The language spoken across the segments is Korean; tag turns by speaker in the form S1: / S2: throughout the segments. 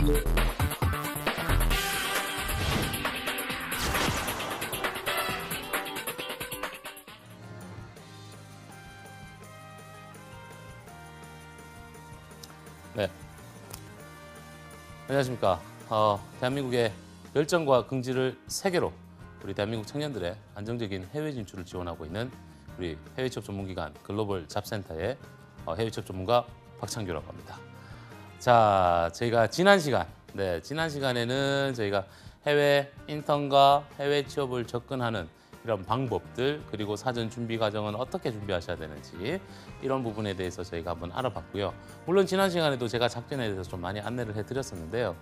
S1: 네, 안녕하십니까. 대한민국의 열정과 긍지를 세계로 우리 대한민국 청년들의 안정적인 해외 진출을 지원하고 있는 우리 해외 취업 전문기관 글로벌 잡센터의 해외 취업 전문가 박창규라고 합니다. 자, 저희가 지난 시간에는 저희가 해외 인턴과 해외 취업을 접근하는 이런 방법들, 그리고 사전 준비 과정은 어떻게 준비하셔야 되는지 이런 부분에 대해서 저희가 한번 알아봤고요. 물론 지난 시간에도 제가 작전에 대해서 좀 많이 안내를 해드렸었는데요.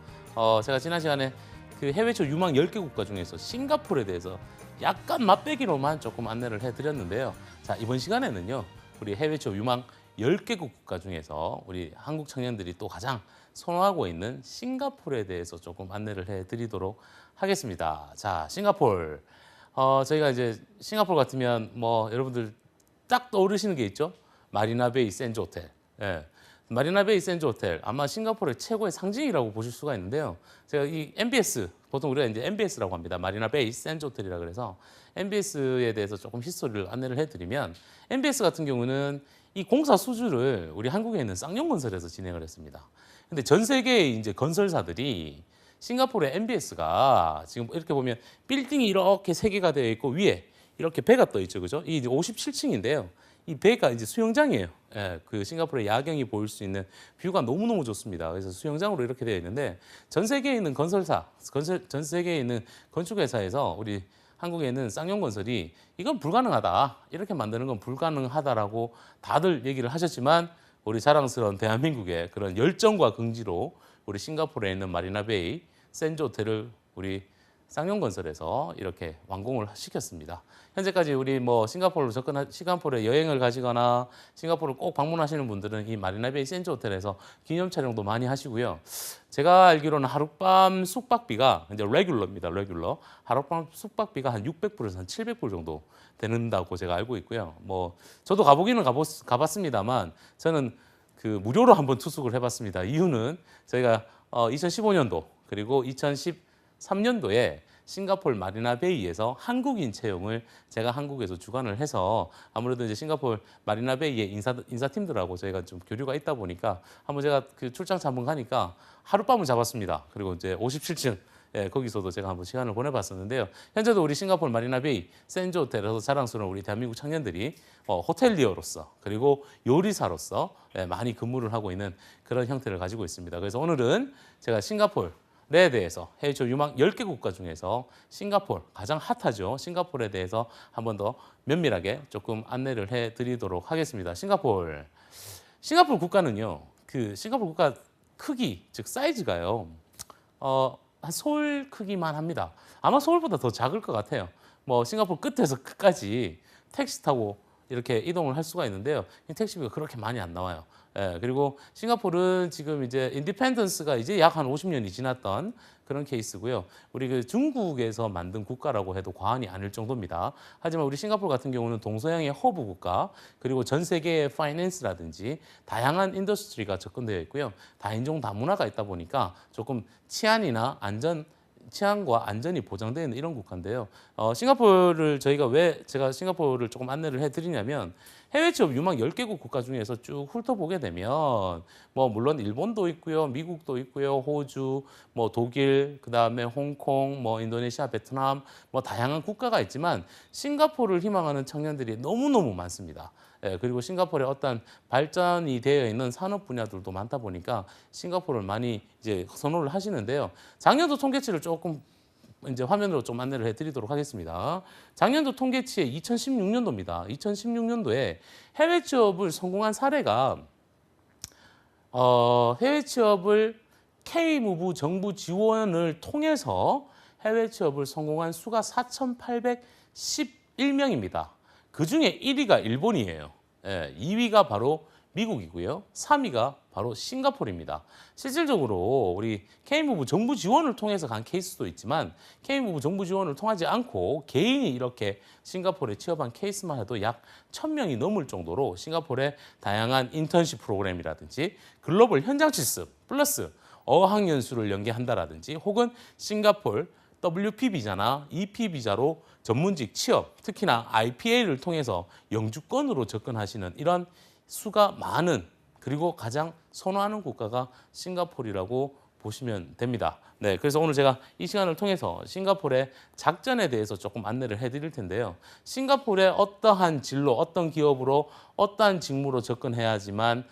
S1: 제가 지난 시간에 그 해외 취업 유망 10개 국가 중에서 싱가포르에 대해서 약간 맛배기로만 조금 안내를 해드렸는데요. 자, 이번 시간에는요, 우리 해외 취업 유망 10개국 국가 중에서 우리 한국 청년들이 또 가장 선호하고 있는 싱가포르에 대해서 조금 안내를 해드리도록 하겠습니다. 자, 싱가포르. 저희가 이제 싱가포르 같으면 뭐 여러분들 딱 떠오르시는 게 있죠? 마리나베이 샌즈 호텔. 예. 마리나베이 샌즈 호텔, 아마 싱가포르의 최고의 상징이라고 보실 수가 있는데요. 제가 이 MBS, 보통 우리가 이제 MBS라고 합니다. 마리나베이 샌즈 호텔이라 그래서 MBS에 대해서 조금 히스토리를 안내를 해드리면, MBS 같은 경우는 이 공사 수주를 우리 한국에 있는 쌍용건설에서 진행을 했습니다. 근데 전 세계의 이제 건설사들이 싱가포르의 MBS가 지금 이렇게 보면 빌딩이 이렇게 세 개가 되어 있고 위에 이렇게 배가 떠 있죠, 그죠? 이 57층인데요. 이 배가 이제 수영장이에요. 예, 그 싱가포르의 야경이 보일 수 있는 뷰가 너무너무 좋습니다. 그래서 수영장으로 이렇게 되어 있는데, 전 세계에 있는 전 세계에 있는 건축회사에서 우리 한국에 있는 쌍용건설이 이건 불가능하다, 이렇게 만드는 건 불가능하다라고 다들 얘기를 하셨지만, 우리 자랑스러운 대한민국의 그런 열정과 긍지로 우리 싱가포르에 있는 마리나베이 샌즈 호텔을 우리 쌍용건설에서 이렇게 완공을 시켰습니다. 현재까지 우리 뭐 싱가포르에 여행을 가시거나 싱가포르를 꼭 방문하시는 분들은 이 마리나베이 샌즈 호텔에서 기념 촬영도 많이 하시고요. 제가 알기로는 하룻밤 숙박비가 이제 레귤러입니다. 레귤러. 하룻밤 숙박비가 한 600불에서 한 700불 정도 되는다고 제가 알고 있고요. 뭐 저도 가보기는 가봤습니다만 저는 그 무료로 한번 투숙을 해봤습니다. 이유는 저희가 2015년도 그리고 2013년도에 싱가포르 마리나베이에서 한국인 채용을 제가 한국에서 주관을 해서, 아무래도 이제 싱가포르 마리나베이의 인사팀들하고 저희가 좀 교류가 있다 보니까 한번 제가 그 출장차 한번 가니까 하룻밤을 잡았습니다. 그리고 이제 57층 거기서도 제가 한번 시간을 보내봤었는데요. 현재도 우리 싱가포르 마리나베이 샌즈 호텔에서 자랑스러운 우리 대한민국 청년들이 호텔리어로서 그리고 요리사로서 많이 근무를 하고 있는 그런 형태를 가지고 있습니다. 그래서 오늘은 제가 싱가포르에 대해서 해외 취업 유망 10개 국가 중에서 싱가포르, 가장 핫하죠. 싱가포르에 대해서 한번 더 면밀하게 조금 안내를 해드리도록 하겠습니다. 싱가포르 국가는요, 그 싱가포르 국가 크기, 즉 사이즈가요, 한 서울 크기만 합니다. 아마 서울보다 더 작을 것 같아요. 뭐 싱가포르 끝에서 끝까지 택시 타고 이렇게 이동을 할 수가 있는데요. 택시비가 그렇게 많이 안 나와요. 그리고 싱가포르는 지금 이제 인디펜던스가 이제 약 한 50년이 지났던 그런 케이스고요. 우리 그 중국에서 만든 국가라고 해도 과언이 아닐 정도입니다. 하지만 우리 싱가포르 같은 경우는 동서양의 허브 국가, 그리고 전 세계의 파이낸스라든지 다양한 인더스트리가 접근되어 있고요. 다인종 다문화가 있다 보니까 조금 치안과 안전이 보장되어 있는 이런 국가인데요. 싱가포르를 제가 싱가포르를 조금 안내를 해드리냐면, 해외 취업 유망 10개국 국가 중에서 쭉 훑어보게 되면 뭐 물론 일본도 있고요, 미국도 있고요, 호주, 뭐 독일, 그다음에 홍콩, 뭐 인도네시아, 베트남, 뭐 다양한 국가가 있지만 싱가포르를 희망하는 청년들이 너무너무 많습니다. 그리고 싱가포르의 어떤 발전이 되어 있는 산업 분야들도 많다 보니까 싱가포르를 많이 이제 선호를 하시는데요. 작년도 통계치를 조금 이제 화면으로 좀 안내를 해드리도록 하겠습니다. 작년도 통계치에 2016년도입니다. 2016년도에 해외 취업을 성공한 사례가 해외 취업을 K무브 정부 지원을 통해서 해외 취업을 성공한 수가 4,811명입니다. 그 중에 1위가 일본이에요. 2위가 바로 미국이고요. 3위가 바로 싱가포르입니다. 실질적으로 우리 K무브 정부 지원을 통해서 간 케이스도 있지만, K무브 정부 지원을 통하지 않고 개인이 이렇게 싱가포르에 취업한 케이스만 해도 약 1,000명이 넘을 정도로 싱가포르의 다양한 인턴십 프로그램이라든지 글로벌 현장 실습 플러스 어학연수를 연계한다라든지 혹은 싱가포르 WP 비자나 EP 비자로 전문직 취업, 특히나 IPA를 통해서 영주권으로 접근하시는 이런 수가 많은 그리고 가장 선호하는 국가가 싱가포르라고 보시면 됩니다. 네, 그래서 오늘 제가 이 시간을 통해서 싱가포르의 작전에 대해서 조금 안내를 해드릴 텐데요. 싱가포르의 어떠한 진로, 어떤 기업으로, 어떠한 직무로 접근해야지만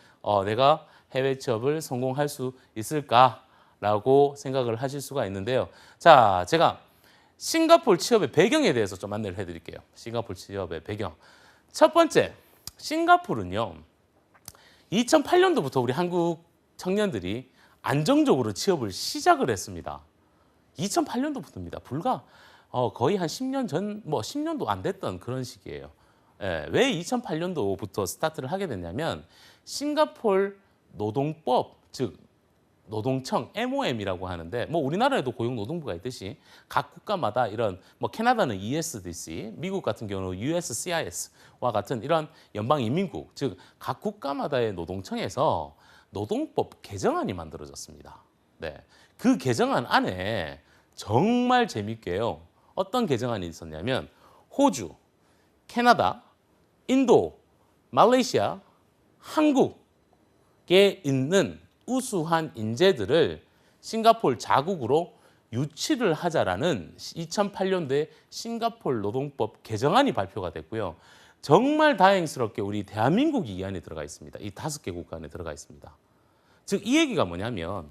S1: 내가 해외 취업을 성공할 수 있을까라고 생각을 하실 수가 있는데요. 자, 제가 싱가포르 취업의 배경에 대해서 좀 안내를 해드릴게요. 싱가포르 취업의 배경. 첫 번째, 싱가포르는요. 2008년도부터 우리 한국 청년들이 안정적으로 취업을 시작을 했습니다. 2008년도부터입니다. 불과 거의 한 10년 전, 10년도 안 됐던 그런 시기예요. 예, 왜 2008년도부터 스타트를 하게 됐냐면 싱가포르 노동법, 즉 노동청 MOM이라고 하는데 우리나라에도 고용노동부가 있듯이 각 국가마다 이런 캐나다는 ESDC, 미국 같은 경우는 USCIS와 같은 이런 연방인민국, 즉 각 국가마다의 노동청에서 노동법 개정안이 만들어졌습니다. 네, 그 개정안 안에 정말 재밌게요. 어떤 개정안이 있었냐면 호주, 캐나다, 인도, 말레이시아, 한국에 있는 우수한 인재들을 싱가포르 자국으로 유치를 하자라는 2008년도에 싱가포르 노동법 개정안이 발표가 됐고요. 정말 다행스럽게 우리 대한민국이 이 안에 들어가 있습니다. 이 5개 국가 안에 들어가 있습니다. 즉 이 얘기가 뭐냐면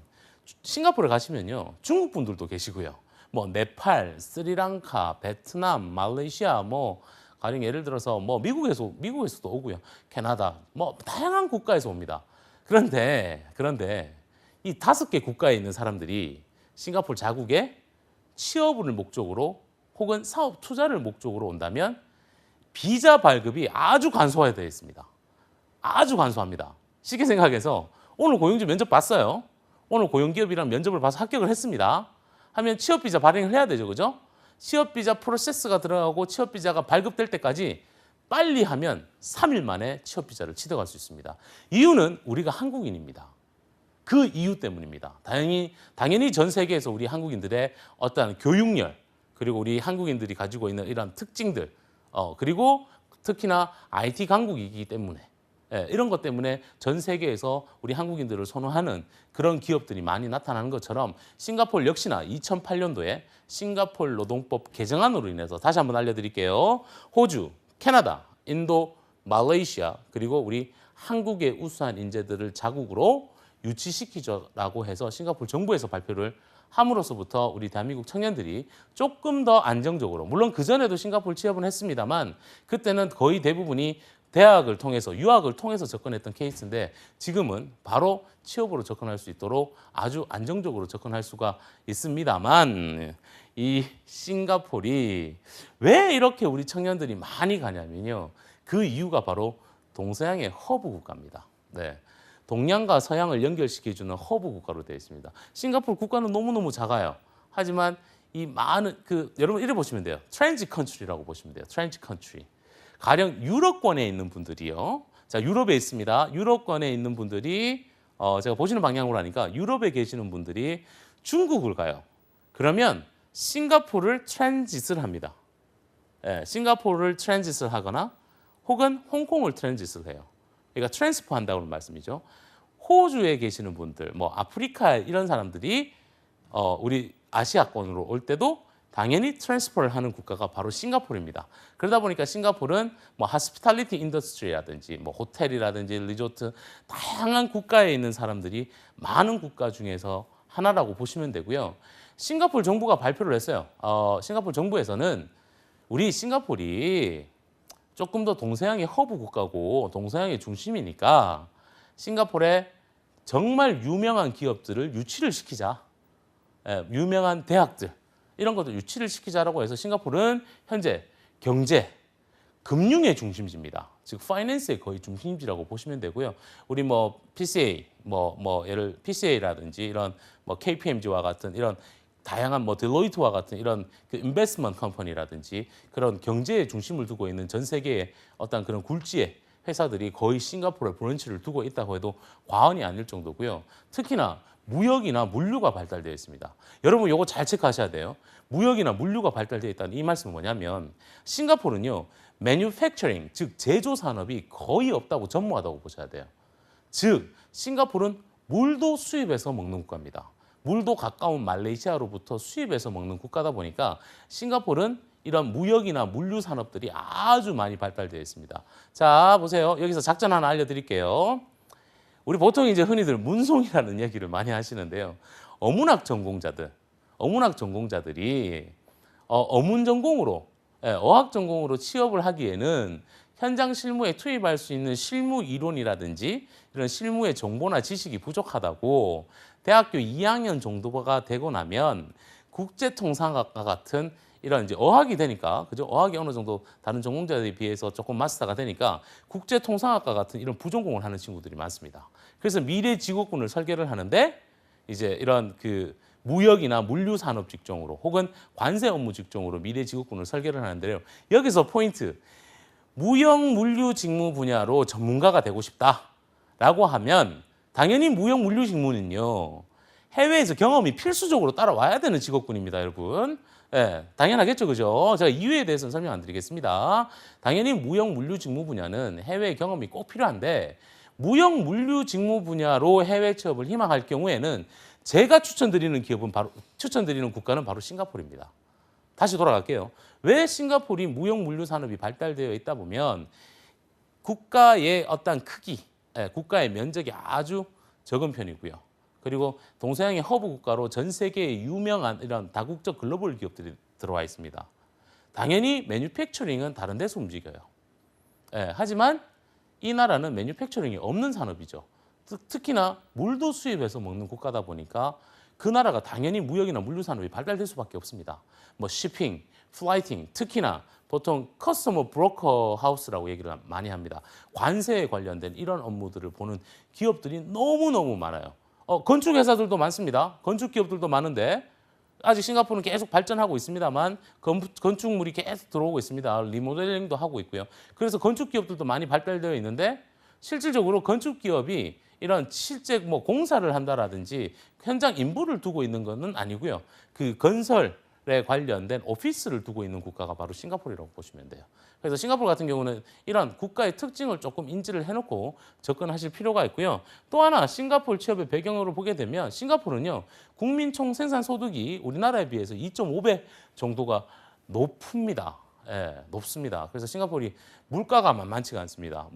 S1: 싱가포르에 가시면요. 중국 분들도 계시고요. 네팔, 스리랑카, 베트남, 말레이시아 가령 예를 들어서 미국에서도 오고요. 캐나다 다양한 국가에서 옵니다. 그런데 이 5개 국가에 있는 사람들이 싱가포르 자국에 취업을 목적으로 혹은 사업 투자를 목적으로 온다면 비자 발급이 아주 간소화되어 있습니다. 아주 간소합니다. 쉽게 생각해서 오늘 고용주 면접 봤어요. 오늘 고용기업이랑 면접을 봐서 합격을 했습니다. 하면 취업비자 발행을 해야 되죠. 그죠? 취업비자 프로세스가 들어가고 취업비자가 발급될 때까지 빨리 하면 3일 만에 취업비자를 취득할 수 있습니다. 이유는 우리가 한국인입니다. 그 이유 때문입니다. 당연히 전 세계에서 우리 한국인들의 어떤 교육열, 그리고 우리 한국인들이 가지고 있는 이런 특징들, 그리고 특히나 IT 강국이기 때문에 이런 것 때문에 전 세계에서 우리 한국인들을 선호하는 그런 기업들이 많이 나타나는 것처럼 싱가포르 역시나 2008년도에 싱가포르 노동법 개정안으로 인해서 다시 한번 알려드릴게요. 호주, 캐나다, 인도, 말레이시아 그리고 우리 한국의 우수한 인재들을 자국으로 유치시키자라고 해서 싱가포르 정부에서 발표를 함으로써부터 우리 대한민국 청년들이 조금 더 안정적으로, 물론 그전에도 싱가포르 취업은 했습니다만 그때는 거의 대부분이 대학을 통해서, 유학을 통해서 접근했던 케이스인데 지금은 바로 취업으로 접근할 수 있도록 아주 안정적으로 접근할 수가 있습니다만 이 싱가포르이 왜 이렇게 우리 청년들이 많이 가냐면요. 그 이유가 바로 동서양의 허브 국가입니다. 네. 동양과 서양을 연결시켜주는 허브 국가로 되어 있습니다. 싱가포르 국가는 너무너무 작아요. 하지만 이 많은 여러분 이래 보시면 돼요. 트랜짓 컨트리라고 보시면 돼요. 트랜짓 컨트리. 가령 유럽권에 있는 분들이요. 자, 유럽에 있습니다. 유럽권에 있는 분들이 제가 보시는 방향으로 하니까 유럽에 계시는 분들이 중국을 가요. 그러면 싱가포르를 트랜짓을 합니다. 싱가포르를 트랜짓을 하거나 혹은 홍콩을 트랜짓을 해요. 그러니까 트랜스퍼 한다는 말씀이죠. 호주에 계시는 분들, 아프리카 이런 사람들이 우리 아시아권으로 올 때도 당연히 트랜스퍼를 하는 국가가 바로 싱가포르입니다. 그러다 보니까 싱가포르는 하스피탈리티 인더스트리라든지 호텔이라든지 리조트 다양한 국가에 있는 사람들이 많은 국가 중에서 하나라고 보시면 되고요. 싱가포르 정부가 발표를 했어요. 싱가포르 정부에서는 우리 싱가포르이 조금 더 동서양의 허브 국가고 동서양의 중심이니까 싱가포르에 정말 유명한 기업들을 유치를 시키자. 유명한 대학들 이런 것들 유치를 시키자라고 해서 싱가포르는 현재 경제, 금융의 중심지입니다. 즉 파이낸스의 거의 중심지라고 보시면 되고요. 우리 PCA, 예를 PCA라든지 이런 KPMG와 같은 이런 다양한 딜로이트와 같은 이런 인베스트먼트 컴퍼니라든지 그런 경제의 중심을 두고 있는 전 세계의 어떤 그런 굴지의 회사들이 거의 싱가포르에 브런치를 두고 있다고 해도 과언이 아닐 정도고요. 특히나 무역이나 물류가 발달되어 있습니다. 여러분 이거 잘 체크하셔야 돼요. 무역이나 물류가 발달되어 있다는 이 말씀은 뭐냐면 싱가포르는요. 매뉴팩처링, 즉 제조 산업이 거의 없다고 전무하다고 보셔야 돼요. 즉 싱가포르는 물도 수입해서 먹는 국가입니다. 물도 가까운 말레이시아로부터 수입해서 먹는 국가다 보니까 싱가포르는 이런 무역이나 물류 산업들이 아주 많이 발달되어 있습니다. 자, 보세요. 여기서 작전 하나 알려드릴게요. 우리 보통 이제 흔히들 문송이라는 얘기를 많이 하시는데요. 어문학 전공자들이 어문 전공으로, 어학 전공으로 취업을 하기에는 현장 실무에 투입할 수 있는 실무 이론이라든지 이런 실무의 정보나 지식이 부족하다고 대학교 2학년 정도가 되고 나면 국제통상학과 같은 이런 이제 어학이 되니까 그죠? 어학이 어느 정도 다른 전공자들에 비해서 조금 마스터가 되니까 국제통상학과 같은 이런 부전공을 하는 친구들이 많습니다. 그래서 미래 직업군을 설계를 하는데 이제 이런 그 무역이나 물류 산업 직종으로 혹은 관세 업무 직종으로 미래 직업군을 설계를 하는데요. 여기서 포인트. 무역 물류 직무 분야로 전문가가 되고 싶다라고 하면 당연히 무역 물류 직무는요. 해외에서 경험이 필수적으로 따라와야 되는 직업군입니다, 여러분. 예, 당연하겠죠, 그죠? 제가 이유에 대해서는 설명 안 드리겠습니다. 당연히 무역 물류 직무 분야는 해외 경험이 꼭 필요한데 무역 물류 직무 분야로 해외 취업을 희망할 경우에는 제가 추천드리는 국가는 바로 싱가포르입니다. 다시 돌아갈게요. 왜 싱가포르이 무역 물류 산업이 발달되어 있다 보면 국가의 어떤 크기, 국가의 면적이 아주 적은 편이고요. 그리고 동서양의 허브 국가로 전 세계에 유명한 이런 다국적 글로벌 기업들이 들어와 있습니다. 당연히 매뉴팩처링은 다른 데서 움직여요. 하지만 이 나라는 매뉴팩처링이 없는 산업이죠. 특히나 물도 수입해서 먹는 국가다 보니까 그 나라가 당연히 무역이나 물류 산업이 발달될 수밖에 없습니다. 뭐 shipping, 플라이팅, 특히나 보통 커스터머 브로커 하우스라고 얘기를 많이 합니다. 관세에 관련된 이런 업무들을 보는 기업들이 너무너무 많아요. 건축 회사들도 많습니다. 건축 기업들도 많은데 아직 싱가포르는 계속 발전하고 있습니다만 건축물이 계속 들어오고 있습니다. 리모델링도 하고 있고요. 그래서 건축 기업들도 많이 발달되어 있는데 실질적으로 건축 기업이 이런 실제 뭐 공사를 한다라든지 현장 인부를 두고 있는 것은 아니고요. 그 건설에 관련된 오피스를 두고 있는 국가가 바로 싱가포르라고 보시면 돼요. 그래서 싱가포르 같은 경우는 이런 국가의 특징을 조금 인지를 해놓고 접근하실 필요가 있고요. 또 하나 싱가포르 취업의 배경으로 보게 되면 싱가포르는요. 국민 총 생산 소득이 우리나라에 비해서 2.5배 정도가 높습니다. 높습니다. 그래서 싱가포르이 물가가 만만치가 않습니다.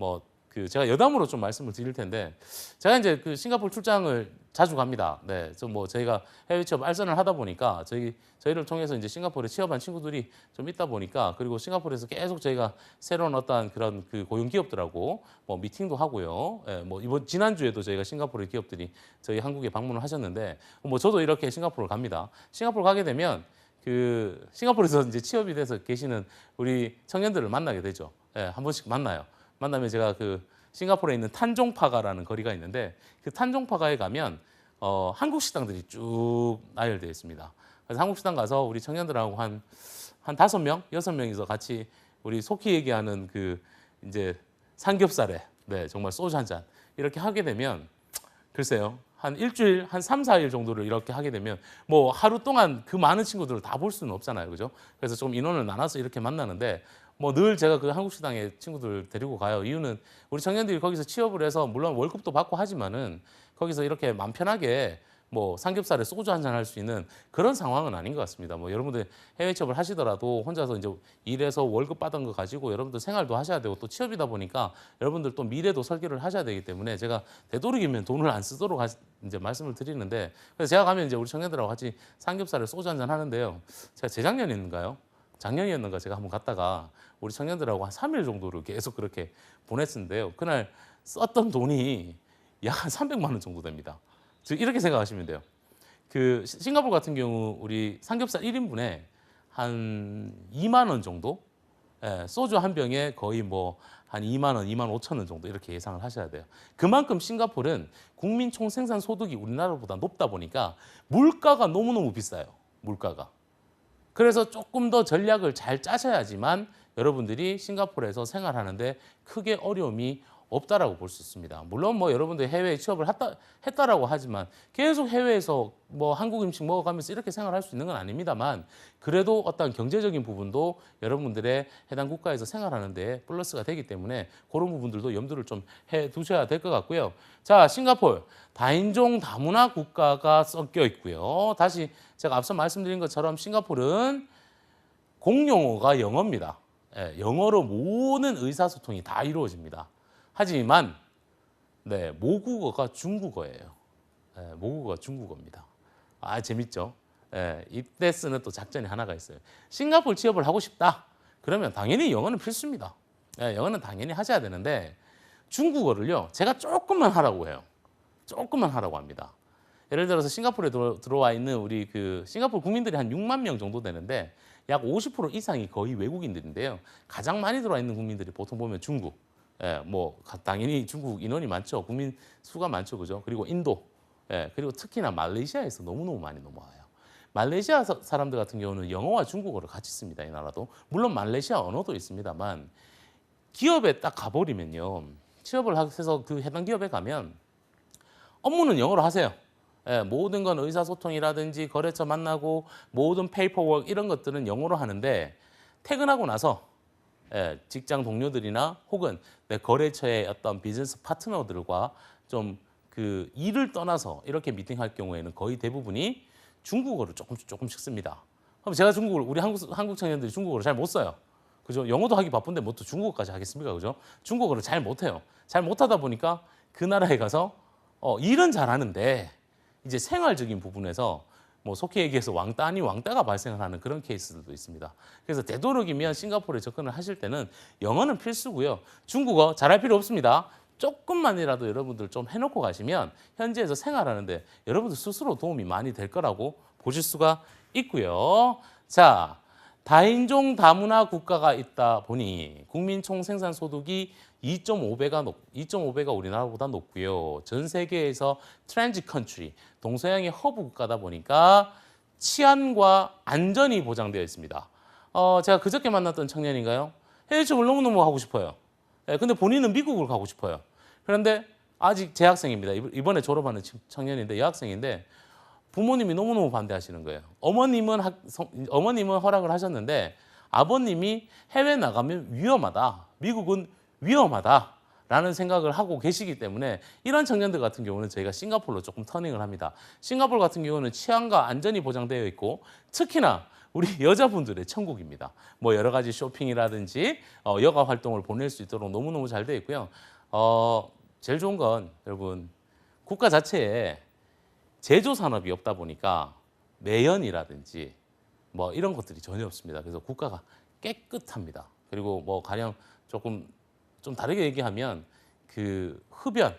S1: 제가 여담으로 좀 말씀을 드릴 텐데 제가 이제 그 싱가포르 출장을 자주 갑니다. 네, 저희가 해외 취업 알선을 하다 보니까 저희를 통해서 이제 싱가포르에 취업한 친구들이 좀 있다 보니까 그리고 싱가포르에서 계속 저희가 새로운 어떤 그런 그 고용 기업들하고 미팅도 하고요. 이번 지난주에도 저희가 싱가포르 기업들이 저희 한국에 방문을 하셨는데 저도 이렇게 싱가포르를 갑니다. 싱가포르 가게 되면 그 싱가포르에서 이제 취업이 돼서 계시는 우리 청년들을 만나게 되죠. 한 번씩 만나요. 만나면 제가 그 싱가포르에 있는 탄종파가라는 거리가 있는데 그 탄종파가에 가면 한국 식당들이 쭉 나열되어 있습니다. 그래서 한국 식당 가서 우리 청년들하고 한 5명, 6명이서 같이 우리 속히 얘기하는 그 이제 삼겹살에 정말 소주 한 잔 이렇게 하게 되면 글쎄요. 한 일주일, 한 3, 4일 정도를 이렇게 하게 되면 하루 동안 그 많은 친구들을 다 볼 수는 없잖아요. 그죠? 그래서 좀 인원을 나눠서 이렇게 만나는데 늘 제가 그 한국 식당에 친구들 데리고 가요. 이유는 우리 청년들이 거기서 취업을 해서 물론 월급도 받고 하지만은 거기서 이렇게 마음 편하게 삼겹살에 소주 한잔 할 수 있는 그런 상황은 아닌 것 같습니다. 여러분들 해외 취업을 하시더라도 혼자서 이제 일해서 월급 받은 거 가지고 여러분들 생활도 하셔야 되고 또 취업이다 보니까 여러분들 또 미래도 설계를 하셔야 되기 때문에 제가 되도록이면 돈을 안 쓰도록 이제 말씀을 드리는데 그래서 제가 가면 이제 우리 청년들하고 같이 삼겹살에 소주 한잔 하는데요. 제가 재작년인가요? 작년이었는가 제가 한번 갔다가 우리 청년들하고 한 3일 정도를 계속 그렇게 보냈었는데요. 그날 썼던 돈이 약 한 300만 원 정도 됩니다. 즉 이렇게 생각하시면 돼요. 그 싱가포르 같은 경우 우리 삼겹살 1인분에 한 2만 원 정도? 소주 한 병에 거의 한 2만 원, 2만 5천 원 정도 이렇게 예상을 하셔야 돼요. 그만큼 싱가포르는 국민 총 생산 소득이 우리나라보다 높다 보니까 물가가 너무너무 비싸요. 물가가. 그래서 조금 더 전략을 잘 짜셔야지만 여러분들이 싱가포르에서 생활하는데 크게 어려움이 없다라고 볼 수 있습니다. 물론 뭐 여러분들 해외에 취업을 했다라고 하지만 계속 해외에서 뭐 한국 음식 먹어가면서 이렇게 생활할 수 있는 건 아닙니다만 그래도 어떤 경제적인 부분도 여러분들의 해당 국가에서 생활하는 데 플러스가 되기 때문에 그런 부분들도 염두를 좀 해 두셔야 될 것 같고요. 자, 싱가포르 다인종 다문화 국가가 섞여 있고요. 다시 제가 앞서 말씀드린 것처럼 싱가포르는 공용어가 영어입니다. 예, 영어로 모든 의사소통이 다 이루어집니다. 하지만 네, 모국어가 중국어예요. 예, 모국어가 중국어입니다. 아, 재밌죠? 예, 이때 쓰는 또 작전이 하나가 있어요. 싱가포르 취업을 하고 싶다. 그러면 당연히 영어는 필수입니다. 예, 영어는 당연히 하셔야 되는데 중국어를요, 제가 조금만 하라고 해요. 조금만 하라고 합니다. 예를 들어서 싱가포르에 들어와 있는 우리 그 싱가포르 국민들이 한 6만 명 정도 되는데 약 50% 이상이 거의 외국인들인데요. 가장 많이 들어와 있는 국민들이 보통 보면 중국, 예, 뭐 당연히 중국 인원이 많죠. 국민 수가 많죠, 그죠? 그리고 인도, 예, 그리고 특히나 말레이시아에서 너무너무 많이 넘어와요. 말레이시아 사람들 같은 경우는 영어와 중국어를 같이 씁니다. 이 나라도 물론 말레이시아 언어도 있습니다만 기업에 딱 가버리면요, 취업을 해서 그 해당 기업에 가면 업무는 영어로 하세요. 예, 모든 건 의사소통이라든지 거래처 만나고 모든 페이퍼워크 이런 것들은 영어로 하는데 퇴근하고 나서 예, 직장 동료들이나 혹은 내 거래처의 어떤 비즈니스 파트너들과 좀 그 일을 떠나서 이렇게 미팅할 경우에는 거의 대부분이 중국어를 조금씩 씁니다. 그럼 제가 중국어를 우리 한국 청년들이 중국어를 잘 못 써요. 그죠? 영어도 하기 바쁜데 뭐 또 중국어까지 하겠습니까? 그죠? 중국어를 잘 못해요. 잘 못하다 보니까 그 나라에 가서 일은 잘하는데 이제 생활적인 부분에서 뭐 속히 얘기해서 왕따 아닌 왕따가 발생을 하는 그런 케이스들도 있습니다. 그래서 되도록이면 싱가포르에 접근을 하실 때는 영어는 필수고요. 중국어 잘할 필요 없습니다. 조금만이라도 여러분들 좀 해놓고 가시면 현지에서 생활하는데 여러분들 스스로 도움이 많이 될 거라고 보실 수가 있고요. 자, 다인종 다문화 국가가 있다 보니 국민 총생산 소득이 2.5배가 우리나라보다 높고요. 전 세계에서 트랜짓 컨트리, 동서양의 허브 국가다 보니까 치안과 안전이 보장되어 있습니다. 제가 그저께 만났던 청년인가요? 해외 취업을 너무너무 하고 싶어요. 근데 본인은 미국을 가고 싶어요. 그런데 아직 재학생입니다. 이번에 졸업하는 청년인데 여학생인데 부모님이 너무너무 반대하시는 거예요. 어머님은 허락을 하셨는데 아버님이 해외 나가면 위험하다. 미국은 위험하다라는 생각을 하고 계시기 때문에 이런 청년들 같은 경우는 저희가 싱가포르로 조금 터닝을 합니다. 싱가포르 같은 경우는 치안과 안전이 보장되어 있고 특히나 우리 여자분들의 천국입니다. 뭐 여러 가지 쇼핑이라든지 여가 활동을 보낼 수 있도록 너무너무 잘 되어 있고요. 제일 좋은 건 여러분 국가 자체에 제조 산업이 없다 보니까 매연이라든지 뭐 이런 것들이 전혀 없습니다. 그래서 국가가 깨끗합니다. 그리고 뭐 가령 조금 좀 다르게 얘기하면 그 흡연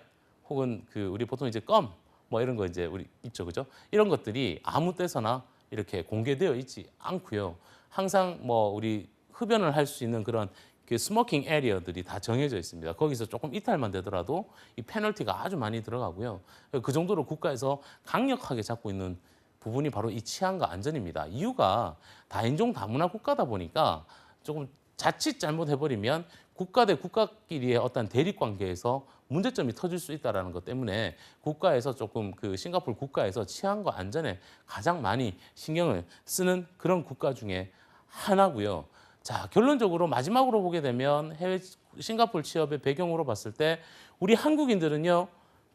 S1: 혹은 그 우리 보통 이제 껌 뭐 이런 거 이제 우리 있죠, 그죠? 이런 것들이 아무 때서나 이렇게 공개되어 있지 않고요. 항상 뭐 우리 흡연을 할 수 있는 그런 그 스모킹 에리어들이 다 정해져 있습니다. 거기서 조금 이탈만 되더라도 이 페널티가 아주 많이 들어가고요. 그 정도로 국가에서 강력하게 잡고 있는 부분이 바로 이 치안과 안전입니다. 이유가 다인종 다문화 국가다 보니까 조금 자칫 잘못해버리면 국가 대 국가끼리의 어떤 대립 관계에서 문제점이 터질 수 있다는 것 때문에 국가에서 조금 그 싱가포르 국가에서 치안과 안전에 가장 많이 신경을 쓰는 그런 국가 중에 하나고요. 자, 결론적으로 마지막으로 보게 되면 해외 싱가포르 취업의 배경으로 봤을 때 우리 한국인들은요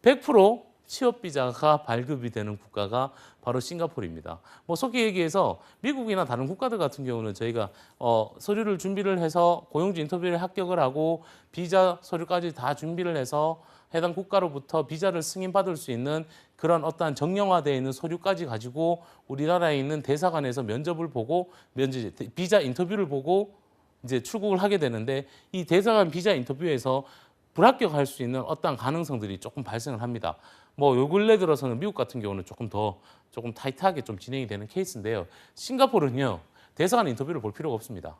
S1: 100% 취업 비자가 발급이 되는 국가가 바로 싱가포르입니다. 뭐 속히 얘기해서 미국이나 다른 국가들 같은 경우는 저희가 서류를 준비를 해서 고용주 인터뷰를 합격을 하고 비자 서류까지 다 준비를 해서 해당 국가로부터 비자를 승인받을 수 있는 그런 어떠한 정형화되어 있는 서류까지 가지고 우리나라에 있는 대사관에서 면접을 보고 비자 인터뷰를 보고 이제 출국을 하게 되는데 이 대사관 비자 인터뷰에서 불합격할 수 있는 어떠한 가능성들이 조금 발생을 합니다. 뭐 요 근래 들어서는 미국 같은 경우는 조금 타이트하게 좀 진행이 되는 케이스인데요. 싱가포르는요 대사관 인터뷰를 볼 필요가 없습니다.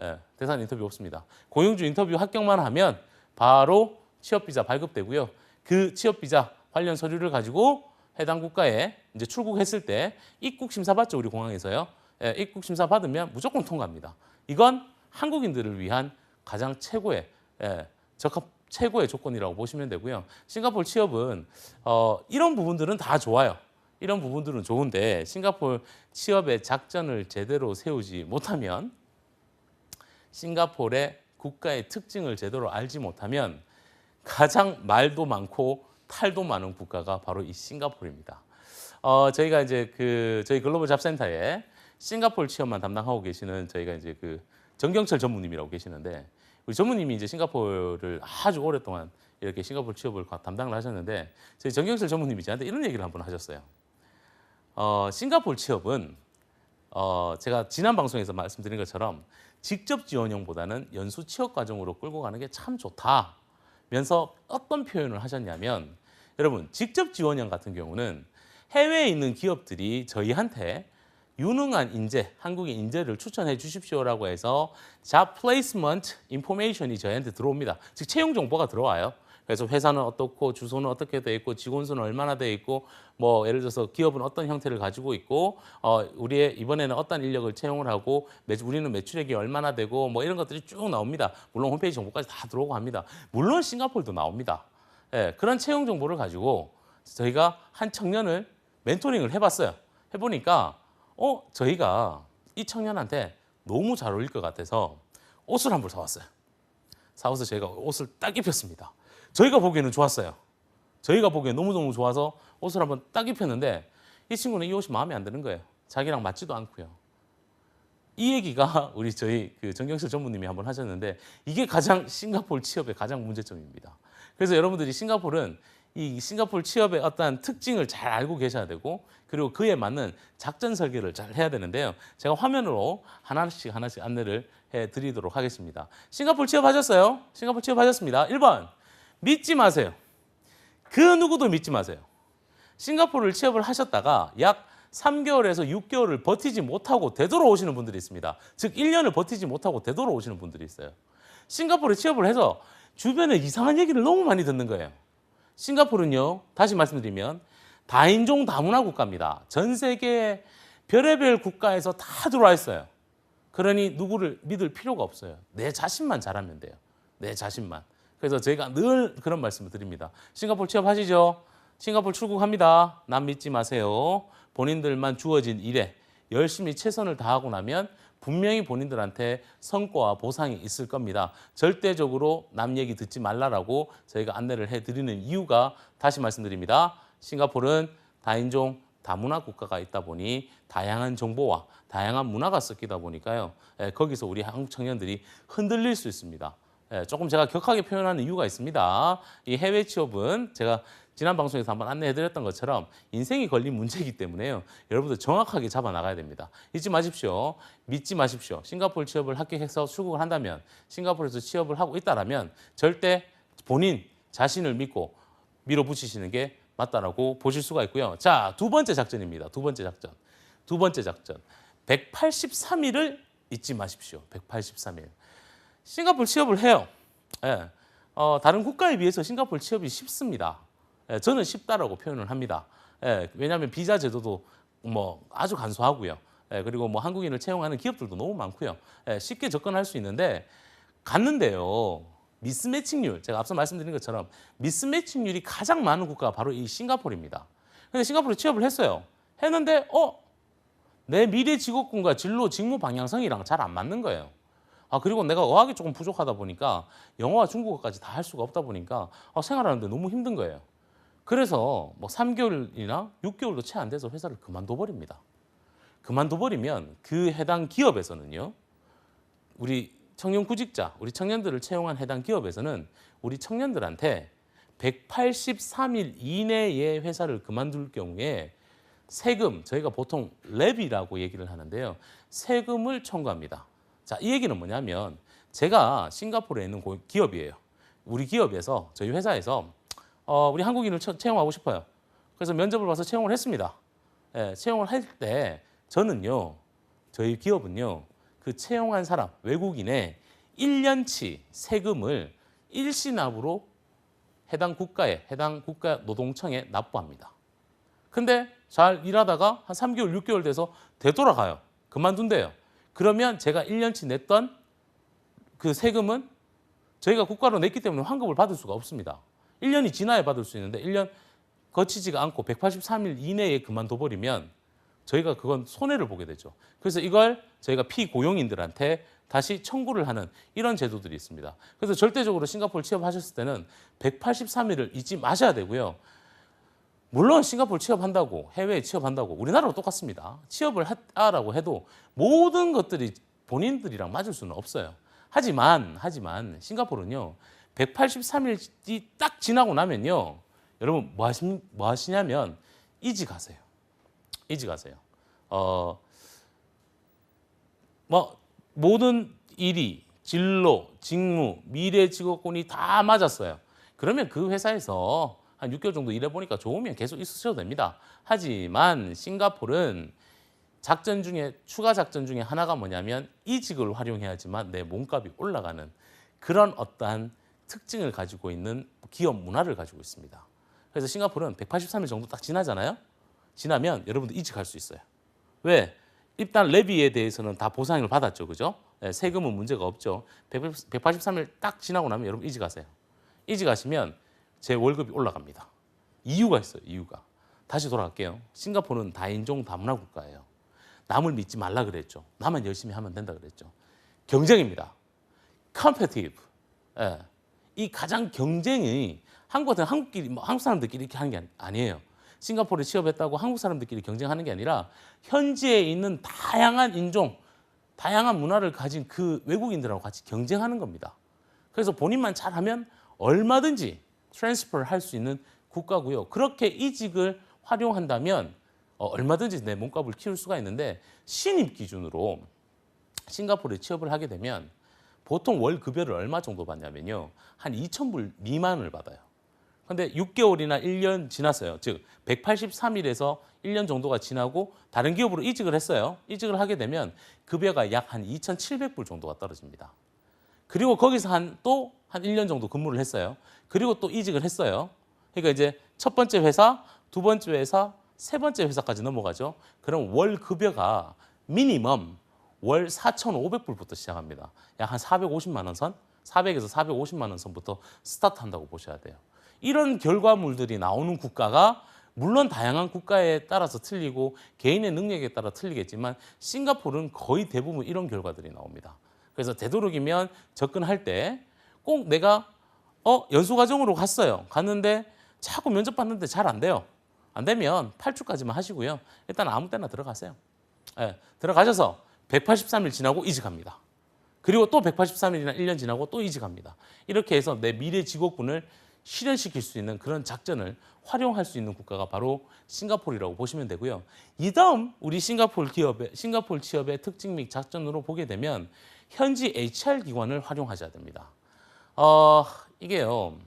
S1: 예, 대사관 인터뷰 없습니다. 고용주 인터뷰 합격만 하면 바로 취업 비자 발급되고요. 그 취업 비자 관련 서류를 가지고 해당 국가에 이제 출국했을 때 입국 심사 받죠, 우리 공항에서요. 예, 입국 심사 받으면 무조건 통과합니다. 이건 한국인들을 위한 가장 최고의 적합 최고의 조건이라고 보시면 되고요. 싱가포르 취업은 이런 부분들은 다 좋아요. 이런 부분들은 좋은데 싱가포르 취업의 작전을 제대로 세우지 못하면 싱가포르의 국가의 특징을 제대로 알지 못하면 가장 말도 많고 탈도 많은 국가가 바로 이 싱가포르입니다. 저희가 이제 저희 글로벌 잡센터에 싱가포르 취업만 담당하고 계시는 저희가 이제 정경철 전무님이라고 계시는데 우리 전무님이 이제 싱가포르를 아주 오랫동안 이렇게 싱가포르 취업을 담당을 하셨는데 저희 정경철 전무님이 저한테 이런 얘기를 한번 하셨어요. 싱가포르 취업은 제가 지난 방송에서 말씀드린 것처럼 직접 지원형보다는 연수 취업 과정으로 끌고 가는 게 참 좋다면서 어떤 표현을 하셨냐면 여러분 직접 지원형 같은 경우는 해외에 있는 기업들이 저희한테 유능한 인재, 한국인 인재를 추천해 주십시오라고 해서 Job Placement Information이 저희한테 들어옵니다. 즉 채용 정보가 들어와요. 그래서 회사는 어떻고 주소는 어떻게 돼 있고 직원 수는 얼마나 돼 있고 뭐 예를 들어서 기업은 어떤 형태를 가지고 있고 우리의 이번에는 어떤 인력을 채용을 하고 우리는 매출액이 얼마나 되고 뭐 이런 것들이 쭉 나옵니다. 물론 홈페이지 정보까지 다 들어오고 합니다. 물론 싱가포르도 나옵니다. 그런 채용 정보를 가지고 저희가 한 청년을 멘토링을 해봤어요. 해보니까 저희가 이 청년한테 너무 잘 어울릴 것 같아서 옷을 한 벌 사왔어요. 사와서 저희가 옷을 딱 입혔습니다. 저희가 보기에는 좋았어요. 저희가 보기에 너무너무 좋아서 옷을 한번 딱 입혔는데 이 친구는 이 옷이 마음에 안 드는 거예요. 자기랑 맞지도 않고요. 이 얘기가 저희 정경실 전무님이 한번 하셨는데 이게 가장 싱가포르 취업의 가장 문제점입니다. 그래서 여러분들이 싱가포르는 이 싱가포르 취업의 어떤 특징을 잘 알고 계셔야 되고 그리고 그에 맞는 작전 설계를 잘 해야 되는데요. 제가 화면으로 하나씩 안내를 해드리도록 하겠습니다. 싱가포르 취업하셨어요? 싱가포르 취업하셨습니다. 1번 믿지 마세요. 그 누구도 믿지 마세요. 싱가포르를 취업을 하셨다가 약 3개월에서 6개월을 버티지 못하고 되돌아오시는 분들이 있습니다. 즉 1년을 버티지 못하고 되돌아오시는 분들이 있어요. 싱가포르에 취업을 해서 주변에 이상한 얘기를 너무 많이 듣는 거예요. 싱가포르는요, 다시 말씀드리면 다인종 다문화 국가입니다. 전 세계 별의별 국가에서 다 들어와 있어요. 그러니 누구를 믿을 필요가 없어요. 내 자신만 잘하면 돼요. 내 자신만. 그래서 저희가 늘 그런 말씀을 드립니다. 싱가포르 취업하시죠? 싱가포르 출국합니다. 남 믿지 마세요. 본인들만 주어진 일에 열심히 최선을 다하고 나면 분명히 본인들한테 성과와 보상이 있을 겁니다. 절대적으로 남 얘기 듣지 말라라고 저희가 안내를 해드리는 이유가 다시 말씀드립니다. 싱가포르는 다인종 다문화 국가가 있다 보니 다양한 정보와 다양한 문화가 섞이다 보니까요. 거기서 우리 한국 청년들이 흔들릴 수 있습니다. 조금 제가 격하게 표현하는 이유가 있습니다. 이 해외 취업은 제가 지난 방송에서 한번 안내해드렸던 것처럼 인생이 걸린 문제이기 때문에요. 여러분들 정확하게 잡아 나가야 됩니다. 잊지 마십시오. 믿지 마십시오. 싱가포르 취업을 합격해서 출국을 한다면 싱가포르에서 취업을 하고 있다라면 절대 본인 자신을 믿고 밀어붙이시는 게 맞다라고 보실 수가 있고요. 자, 두 번째 작전입니다. 두 번째 작전. 183일을 잊지 마십시오. 183일. 싱가포르 취업을 해요. 다른 국가에 비해서 싱가포르 취업이 쉽습니다. 저는 쉽다라고 표현을 합니다. 왜냐하면 비자 제도도 뭐 아주 간소하고요. 그리고 뭐 한국인을 채용하는 기업들도 너무 많고요. 쉽게 접근할 수 있는데 갔는데요. 미스매칭률, 제가 앞서 말씀드린 것처럼 미스매칭률이 가장 많은 국가가 바로 이 싱가포르입니다. 근데 싱가포르 취업을 했어요. 했는데 내 미래 직업군과 진로 직무 방향성이랑 잘 안 맞는 거예요. 그리고 내가 어학이 조금 부족하다 보니까 영어와 중국어까지 다 할 수가 없다 보니까 생활하는데 너무 힘든 거예요. 그래서 뭐 3개월이나 6개월도 채 안 돼서 회사를 그만둬버립니다. 그만둬버리면 그 해당 기업에서는요. 우리 청년 구직자, 우리 청년들을 채용한 해당 기업에서는 우리 청년들한테 183일 이내에 회사를 그만둘 경우에 세금, 저희가 보통 레비라고 얘기를 하는데요. 세금을 청구합니다. 자, 이 얘기는 뭐냐면 제가 싱가포르에 있는 기업이에요. 우리 기업에서, 저희 회사에서 우리 한국인을 채용하고 싶어요. 그래서 면접을 봐서 채용을 했습니다. 채용을 할 때 저는요, 저희 기업은요, 그 채용한 사람, 외국인의 1년치 세금을 일시납으로 해당 국가 노동청에 납부합니다. 근데 잘 일하다가 한 3개월, 6개월 돼서 되돌아가요. 그만둔대요. 그러면 제가 1년치 냈던 그 세금은 저희가 국가로 냈기 때문에 환급을 받을 수가 없습니다. 1년이 지나야 받을 수 있는데 1년 거치지가 않고 183일 이내에 그만둬 버리면 저희가 그건 손해를 보게 되죠. 그래서 이걸 저희가 피고용인들한테 다시 청구를 하는 이런 제도들이 있습니다. 그래서 절대적으로 싱가포르 취업하셨을 때는 183일을 잊지 마셔야 되고요. 물론 싱가포르 취업한다고 해외에 취업한다고 우리나라로 똑같습니다. 취업을 하라고 해도 모든 것들이 본인들이랑 맞을 수는 없어요. 하지만 싱가포르는요. 183일이 딱 지나고 나면요. 여러분 뭐 하시냐면 이직하세요. 이직하세요. 뭐 모든 일이 진로, 직무, 미래 직업군이 다 맞았어요. 그러면 그 회사에서 한 6개월 정도 일해보니까 좋으면 계속 있으셔도 됩니다. 하지만 싱가포르는 작전 중에 추가 작전 중에 하나가 뭐냐면 이직을 활용해야지만 내 몸값이 올라가는 그런 어떠한 특징을 가지고 있는 기업 문화를 가지고 있습니다. 그래서 싱가포르는 183일 정도 딱 지나잖아요. 지나면 여러분들 이직할 수 있어요. 왜? 일단 레비에 대해서는 다 보상을 받았죠. 그죠? 네, 세금은 문제가 없죠. 183일 딱 지나고 나면 여러분 이직하세요. 이직하시면 제 월급이 올라갑니다. 이유가 있어요. 이유가. 다시 돌아갈게요. 싱가포르는 다인종 다문화 국가예요. 남을 믿지 말라 그랬죠. 나만 열심히 하면 된다 그랬죠. 경쟁입니다. competitive. 예. 이 가장 경쟁이 한국 같은 한국 사람들끼리 이렇게 하는 게 아니에요. 싱가포르에 취업했다고 한국 사람들끼리 경쟁하는 게 아니라 현지에 있는 다양한 인종, 다양한 문화를 가진 그 외국인들하고 같이 경쟁하는 겁니다. 그래서 본인만 잘하면 얼마든지 트랜스퍼를 할 수 있는 국가고요. 그렇게 이직을 활용한다면 얼마든지 내 몸값을 키울 수가 있는데 신입 기준으로 싱가포르에 취업을 하게 되면 보통 월 급여를 얼마 정도 받냐면요. 한 2,000불 미만을 받아요. 근데 6개월이나 1년 지났어요. 즉 183일에서 1년 정도가 지나고 다른 기업으로 이직을 했어요. 이직을 하게 되면 급여가 약 한 2,700불 정도가 떨어집니다. 그리고 거기서 한 1년 정도 근무를 했어요. 그리고 또 이직을 했어요. 그러니까 이제 첫 번째 회사, 두 번째 회사, 세 번째 회사까지 넘어가죠. 그럼 월 급여가 미니멈 월 4,500불부터 시작합니다. 약 한 450만 원 선, 400에서 450만 원 선부터 스타트한다고 보셔야 돼요. 이런 결과물들이 나오는 국가가 물론 다양한 국가에 따라서 틀리고 개인의 능력에 따라 틀리겠지만 싱가포르는 거의 대부분 이런 결과들이 나옵니다. 그래서 되도록이면 접근할 때 꼭 내가 연수과정으로 갔어요. 갔는데 자꾸 면접 봤는데 잘 안 돼요. 안 되면 8주까지만 하시고요. 일단 아무 때나 들어가세요. 네, 들어가셔서 183일 지나고 이직합니다. 그리고 또 183일이나 1년 지나고 또 이직합니다. 이렇게 해서 내 미래 직업군을 실현시킬 수 있는 그런 작전을 활용할 수 있는 국가가 바로 싱가포르라고 보시면 되고요. 이 다음 우리 싱가포르 취업의 특징 및 작전으로 보게 되면 현지 HR 기관을 활용하셔야 됩니다. 이게요.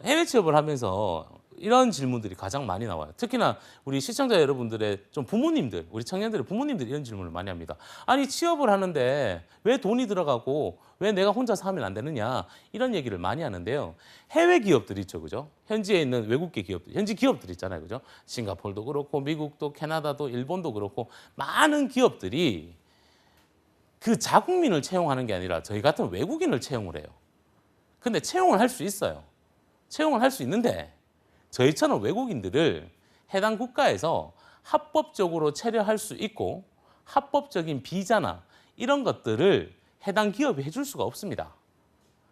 S1: 해외 취업을 하면서 이런 질문들이 가장 많이 나와요. 특히나 우리 시청자 여러분들의 좀 부모님들, 우리 청년들의 부모님들이 이런 질문을 많이 합니다. 아니 취업을 하는데 왜 돈이 들어가고 왜 내가 혼자서 하면 안 되느냐 이런 얘기를 많이 하는데요. 해외 기업들 있죠, 그죠? 현지에 있는 외국계 기업들, 현지 기업들 있잖아요, 그죠? 싱가포르도 그렇고 미국도 캐나다도 일본도 그렇고 많은 기업들이 그 자국민을 채용하는 게 아니라 저희 같은 외국인을 채용을 해요. 근데 채용을 할 수 있어요. 채용을 할 수 있는데 저희처럼 외국인들을 해당 국가에서 합법적으로 체류할 수 있고 합법적인 비자나 이런 것들을 해당 기업이 해줄 수가 없습니다.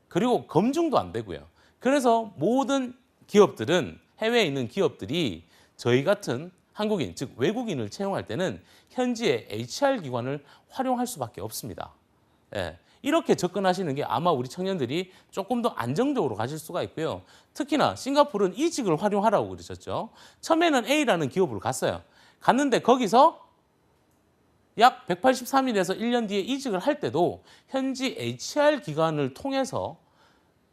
S1: 그리고 검증도 안 되고요. 그래서 모든 기업들은 해외에 있는 기업들이 저희 같은 한국인, 즉 외국인을 채용할 때는 현지의 HR 기관을 활용할 수밖에 없습니다. 예. 이렇게 접근하시는 게 아마 우리 청년들이 조금 더 안정적으로 가실 수가 있고요. 특히나 싱가포르는 이직을 활용하라고 그러셨죠. 처음에는 A라는 기업으로 갔어요. 갔는데 거기서 약 183일에서 1년 뒤에 이직을 할 때도 현지 HR 기관을 통해서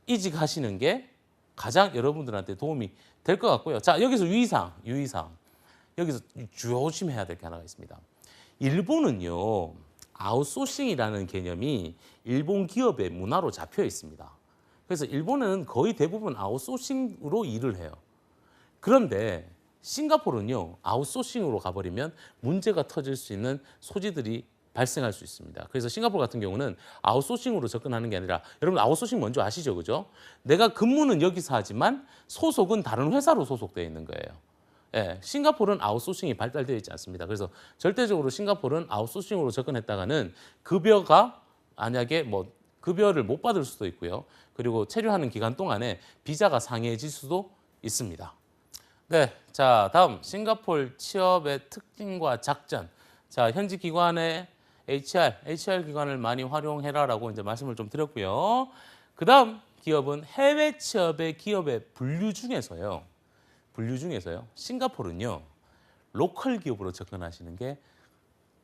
S1: 이직하시는 게 가장 여러분들한테 도움이 될 것 같고요. 자, 여기서 유의사항. 여기서 조심해야 될 게 하나가 있습니다. 일본은요. 아웃소싱이라는 개념이 일본 기업의 문화로 잡혀 있습니다. 그래서 일본은 거의 대부분 아웃소싱으로 일을 해요. 그런데 싱가포르는요. 아웃소싱으로 가버리면 문제가 터질 수 있는 소지들이 발생할 수 있습니다. 그래서 싱가포르 같은 경우는 아웃소싱으로 접근하는 게 아니라 여러분 아웃소싱 뭔지 아시죠? 그죠? 내가 근무는 여기서 하지만 소속은 다른 회사로 소속되어 있는 거예요. 예, 싱가포르는 아웃소싱이 발달되어 있지 않습니다. 그래서 절대적으로 싱가포르는 아웃소싱으로 접근했다가는 급여가 만약에 뭐 급여를 못 받을 수도 있고요. 그리고 체류하는 기간 동안에 비자가 상해질 수도 있습니다. 네, 자 다음 싱가포르 취업의 특징과 작전. 자 현지 기관의 HR 기관을 많이 활용해라라고 이제 말씀을 좀 드렸고요. 그 다음 기업은 해외 취업의 기업의 분류 중에서요. 싱가포르는요. 로컬 기업으로 접근하시는 게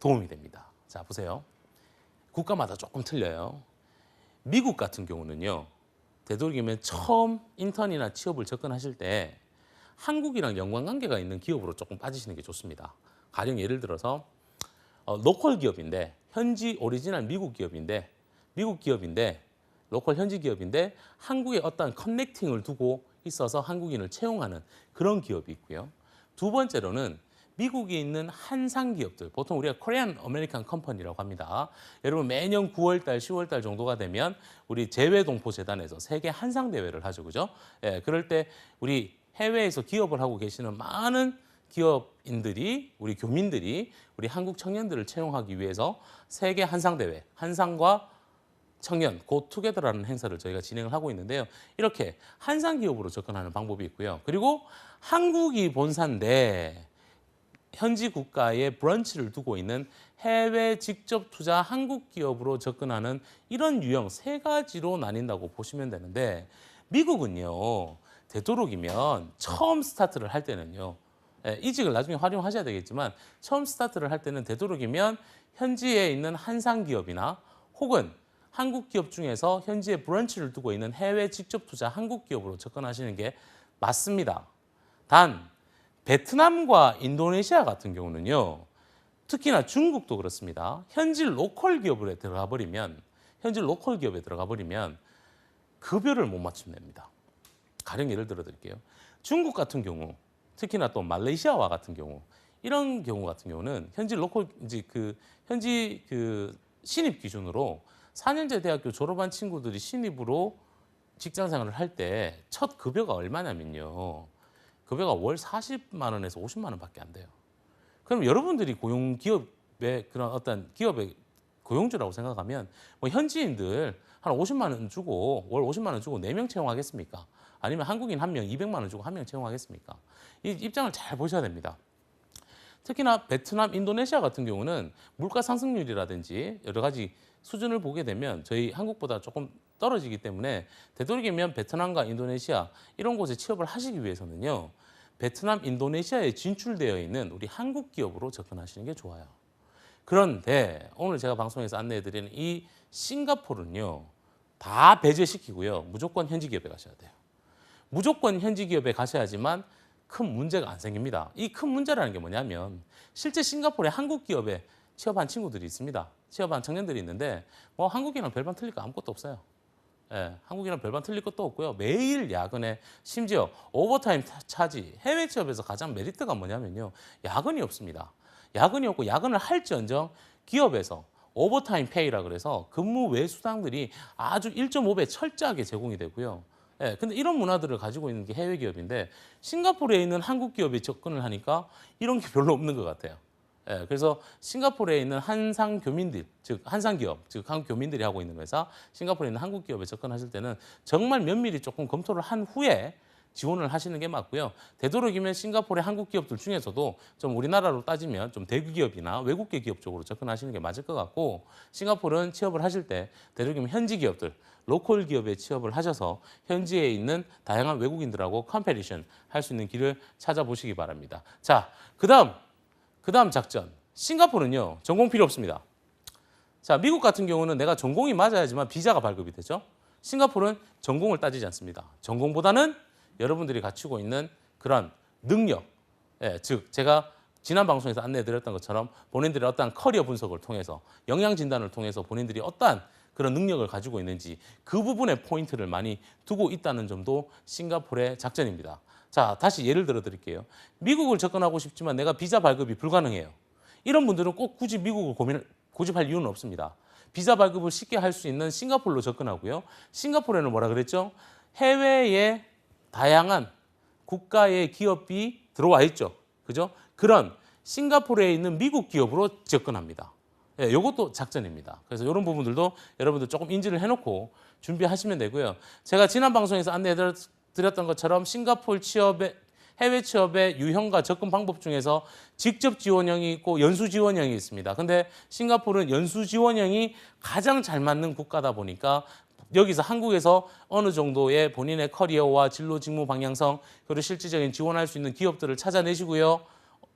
S1: 도움이 됩니다. 자 보세요. 국가마다 조금 틀려요. 미국 같은 경우는요. 되도록이면 처음 인턴이나 취업을 접근하실 때 한국이랑 연관관계가 있는 기업으로 조금 빠지시는 게 좋습니다. 가령 예를 들어서 로컬 기업인데 현지 오리지널 미국 기업인데 로컬 현지 기업인데 한국에 어떤 커넥팅을 두고 있어서 한국인을 채용하는 그런 기업이 있고요. 두 번째로는 미국에 있는 한상 기업들, 보통 우리가 코리안 아메리칸 컴퍼니라고 합니다. 여러분 매년 9월달, 10월달 정도가 되면 우리 재외동포재단에서 세계 한상 대회를 하죠, 그죠? 예, 그럴 때 우리 해외에서 기업을 하고 계시는 많은 기업인들이, 우리 교민들이 우리 한국 청년들을 채용하기 위해서 세계 한상 대회, 한상과 청년, 고투게더라는 행사를 저희가 진행을 하고 있는데요. 이렇게 한상 기업으로 접근하는 방법이 있고요. 그리고 한국이 본사인데 현지 국가에 브런치를 두고 있는 해외 직접 투자 한국 기업으로 접근하는 이런 유형 세 가지로 나뉜다고 보시면 되는데 미국은요. 되도록이면 처음 스타트를 할 때는요. 이직을 나중에 활용하셔야 되겠지만 처음 스타트를 할 때는 되도록이면 현지에 있는 한상 기업이나 혹은 한국 기업 중에서 현지에 브런치를 두고 있는 해외 직접 투자 한국 기업으로 접근하시는 게 맞습니다. 단 베트남과 인도네시아 같은 경우는요. 특히나 중국도 그렇습니다. 현지 로컬 기업에 들어가 버리면 급여를 못 맞춘답니다. 가령 예를 들어 드릴게요. 중국 같은 경우, 특히나 또 말레이시아와 같은 경우, 이런 경우 같은 경우는 현지 신입 기준으로 4년제 대학교 졸업한 친구들이 신입으로 직장 생활을 할 때 첫 급여가 얼마냐면요. 급여가 월 40만 원에서 50만 원밖에 안 돼요. 그럼 여러분들이 기업의 그런 어떤 기업의 고용주라고 생각하면 뭐 현지인들 한 50만 원 주고 월 50만 원 주고 4명 채용하겠습니까? 아니면 한국인 1명 200만 원 주고 1명 채용하겠습니까? 이 입장을 잘 보셔야 됩니다. 특히나 베트남, 인도네시아 같은 경우는 물가 상승률이라든지 여러 가지 수준을 보게 되면 저희 한국보다 조금 떨어지기 때문에 되도록이면 베트남과 인도네시아 이런 곳에 취업을 하시기 위해서는요. 베트남, 인도네시아에 진출되어 있는 우리 한국 기업으로 접근하시는 게 좋아요. 그런데 오늘 제가 방송에서 안내해드리는 이 싱가포르는요. 다 배제시키고요. 무조건 현지 기업에 가셔야 돼요. 무조건 현지 기업에 가셔야지만 큰 문제가 안 생깁니다. 이 큰 문제라는 게 뭐냐면 실제 싱가포르에 한국 기업에 취업한 친구들이 있습니다. 취업한 청년들이 있는데 뭐 한국이랑 별반 틀릴 거 아무것도 없어요. 예, 한국이랑 별반 틀릴 것도 없고요. 매일 야근에 심지어 오버타임 차지 해외 취업에서 가장 메리트가 뭐냐면요. 야근이 없습니다. 야근이 없고 야근을 할지언정 기업에서 오버타임 페이라 그래서 근무 외 수당들이 아주 1.5배 철저하게 제공이 되고요. 예, 근데 이런 문화들을 가지고 있는 게 해외 기업인데 싱가포르에 있는 한국 기업에 접근을 하니까 이런 게 별로 없는 것 같아요. 예, 그래서 싱가포르에 있는 한상 교민들, 즉 한상 기업, 즉 한국 교민들이 하고 있는 회사, 싱가포르에 있는 한국 기업에 접근하실 때는 정말 면밀히 조금 검토를 한 후에 지원을 하시는 게 맞고요. 되도록이면 싱가포르의 한국 기업들 중에서도 좀 우리나라로 따지면 좀 대규 기업이나 외국계 기업 쪽으로 접근하시는 게 맞을 것 같고 싱가포르는 취업을 하실 때 되도록이면 현지 기업들, 로컬 기업에 취업을 하셔서 현지에 있는 다양한 외국인들하고 컴패리션 할 수 있는 길을 찾아보시기 바랍니다. 자, 그다음 작전. 싱가포르는요. 전공 필요 없습니다. 자, 미국 같은 경우는 내가 전공이 맞아야지만 비자가 발급이 되죠. 싱가포르는 전공을 따지지 않습니다. 전공보다는 여러분들이 갖추고 있는 그런 능력, 즉 제가 지난 방송에서 안내해드렸던 것처럼 본인들의 어떠한 커리어 분석을 통해서 영양 진단을 통해서 본인들이 어떠한 그런 능력을 가지고 있는지 그 부분에 포인트를 많이 두고 있다는 점도 싱가포르의 작전입니다. 자, 다시 예를 들어 드릴게요. 미국을 접근하고 싶지만 내가 비자 발급이 불가능해요. 이런 분들은 꼭 굳이 미국을 고집할 이유는 없습니다. 비자 발급을 쉽게 할 수 있는 싱가포르로 접근하고요. 싱가포르에는 뭐라 그랬죠? 해외의 다양한 국가의 기업이 들어와 있죠. 그죠? 그런 싱가포르에 있는 미국 기업으로 접근합니다. 예, 이것도 작전입니다. 그래서 이런 부분들도 여러분들 조금 인지를 해놓고 준비하시면 되고요. 제가 지난 방송에서 안내해드렸던 것처럼 싱가포르 취업의 해외 취업의 유형과 접근 방법 중에서 직접 지원형이 있고 연수 지원형이 있습니다. 근데 싱가포르는 연수 지원형이 가장 잘 맞는 국가다 보니까 여기서 한국에서 어느 정도의 본인의 커리어와 진로 직무 방향성 그리고 실질적인 지원할 수 있는 기업들을 찾아내시고요.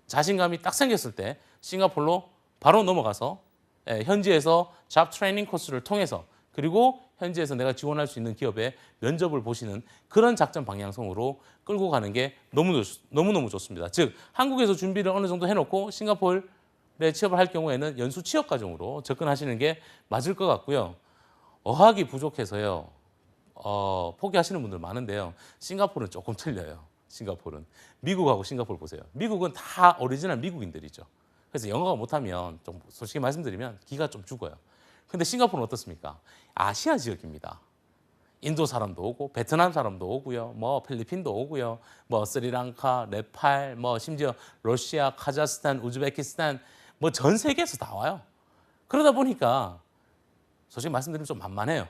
S1: 자신감이 딱 생겼을 때 싱가포르로 바로 넘어가서 현지에서 잡 트레이닝 코스를 통해서 그리고 현지에서 내가 지원할 수 있는 기업에 면접을 보시는 그런 작전 방향성으로 끌고 가는 게 너무너무 좋습니다. 즉 한국에서 준비를 어느 정도 해놓고 싱가포르에 취업을 할 경우에는 연수 취업 과정으로 접근하시는 게 맞을 것 같고요. 어학이 부족해서요. 포기하시는 분들 많은데요. 싱가포르는 조금 틀려요. 싱가포르는. 미국하고 싱가포르 보세요. 미국은 다 오리지널 미국인들이죠. 그래서 영어가 못하면 좀 솔직히 말씀드리면 기가 좀 죽어요. 근데 싱가포르는 어떻습니까? 아시아 지역입니다. 인도 사람도 오고 베트남 사람도 오고요. 뭐 필리핀도 오고요. 뭐 스리랑카, 네팔, 뭐 심지어 러시아, 카자흐스탄, 우즈베키스탄 뭐 전 세계에서 다 와요. 그러다 보니까 솔직히 말씀드리면 좀 만만해요.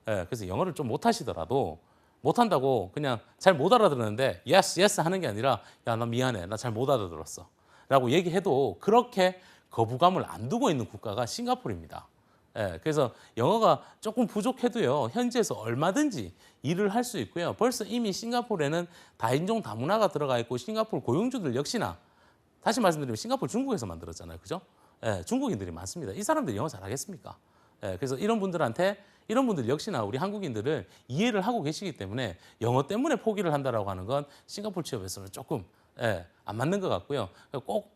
S1: 예, 그래서 영어를 좀 못하시더라도 못한다고 그냥 잘 못 알아들었는데 yes, yes 하는 게 아니라 야, 나 미안해. 나 잘 못 알아들었어. 라고 얘기해도 그렇게 거부감을 안 두고 있는 국가가 싱가포르입니다. 예, 그래서 영어가 조금 부족해도요. 현지에서 얼마든지 일을 할 수 있고요. 벌써 이미 싱가포르에는 다인종 다문화가 들어가 있고 싱가포르 고용주들 역시나 다시 말씀드리면 싱가포르 중국에서 만들었잖아요. 그죠? 예, 중국인들이 많습니다. 이 사람들이 영어 잘하겠습니까? 예, 그래서 이런 분들 역시나 우리 한국인들을 이해를 하고 계시기 때문에 영어 때문에 포기를 한다라고 하는 건 싱가포르 취업에서는 조금 안 맞는 것 같고요. 꼭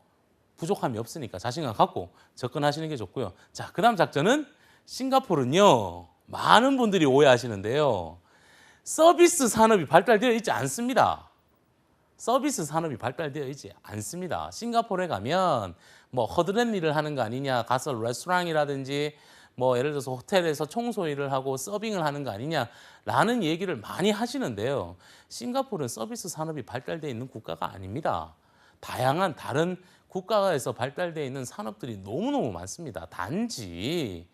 S1: 부족함이 없으니까 자신감 갖고 접근하시는 게 좋고요. 자, 그다음 작전은 싱가포르는요. 많은 분들이 오해하시는데요. 서비스 산업이 발달되어 있지 않습니다. 서비스 산업이 발달되어 있지 않습니다. 싱가포르에 가면 뭐 허드렛 일을 하는 거 아니냐, 가서 레스토랑이라든지 뭐 예를 들어서 호텔에서 청소 일을 하고 서빙을 하는 거 아니냐라는 얘기를 많이 하시는데요. 싱가포르는 서비스 산업이 발달되어 있는 국가가 아닙니다. 다양한 다른 국가에서 발달되어 있는 산업들이 너무너무 많습니다. 단지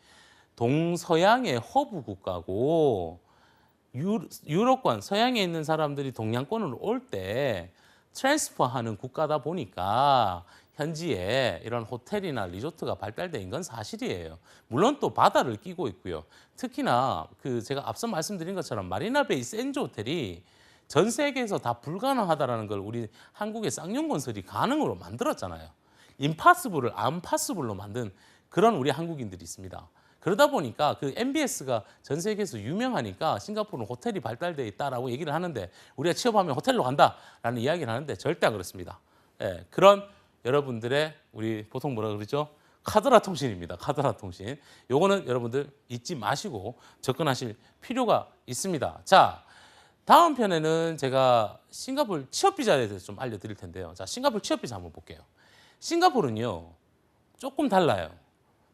S1: 동서양의 허브 국가고 유럽권, 서양에 있는 사람들이 동양권으로 올 때 트랜스퍼하는 국가다 보니까 현지에 이런 호텔이나 리조트가 발달되어 있는 건 사실이에요. 물론 또 바다를 끼고 있고요. 특히나 제가 앞서 말씀드린 것처럼 마리나베이 샌즈 호텔이 전 세계에서 다 불가능하다라는 걸 우리 한국의 쌍용건설이 가능으로 만들었잖아요. 임파서블을 안파서블로 만든 그런 우리 한국인들이 있습니다. 그러다 보니까 그 MBS가 전 세계에서 유명하니까 싱가포르는 호텔이 발달되어 있다라고 얘기를 하는데 우리가 취업하면 호텔로 간다라는 이야기를 하는데 절대 안 그렇습니다. 예, 그런 여러분들의 우리 보통 뭐라 그러죠? 카드라 통신입니다. 카드라 통신. 요거는 여러분들 잊지 마시고 접근하실 필요가 있습니다. 자, 다음 편에는 제가 싱가포르 취업 비자에 대해서 좀 알려드릴 텐데요. 자, 싱가포르 취업 비자 한번 볼게요. 싱가포르는요 조금 달라요.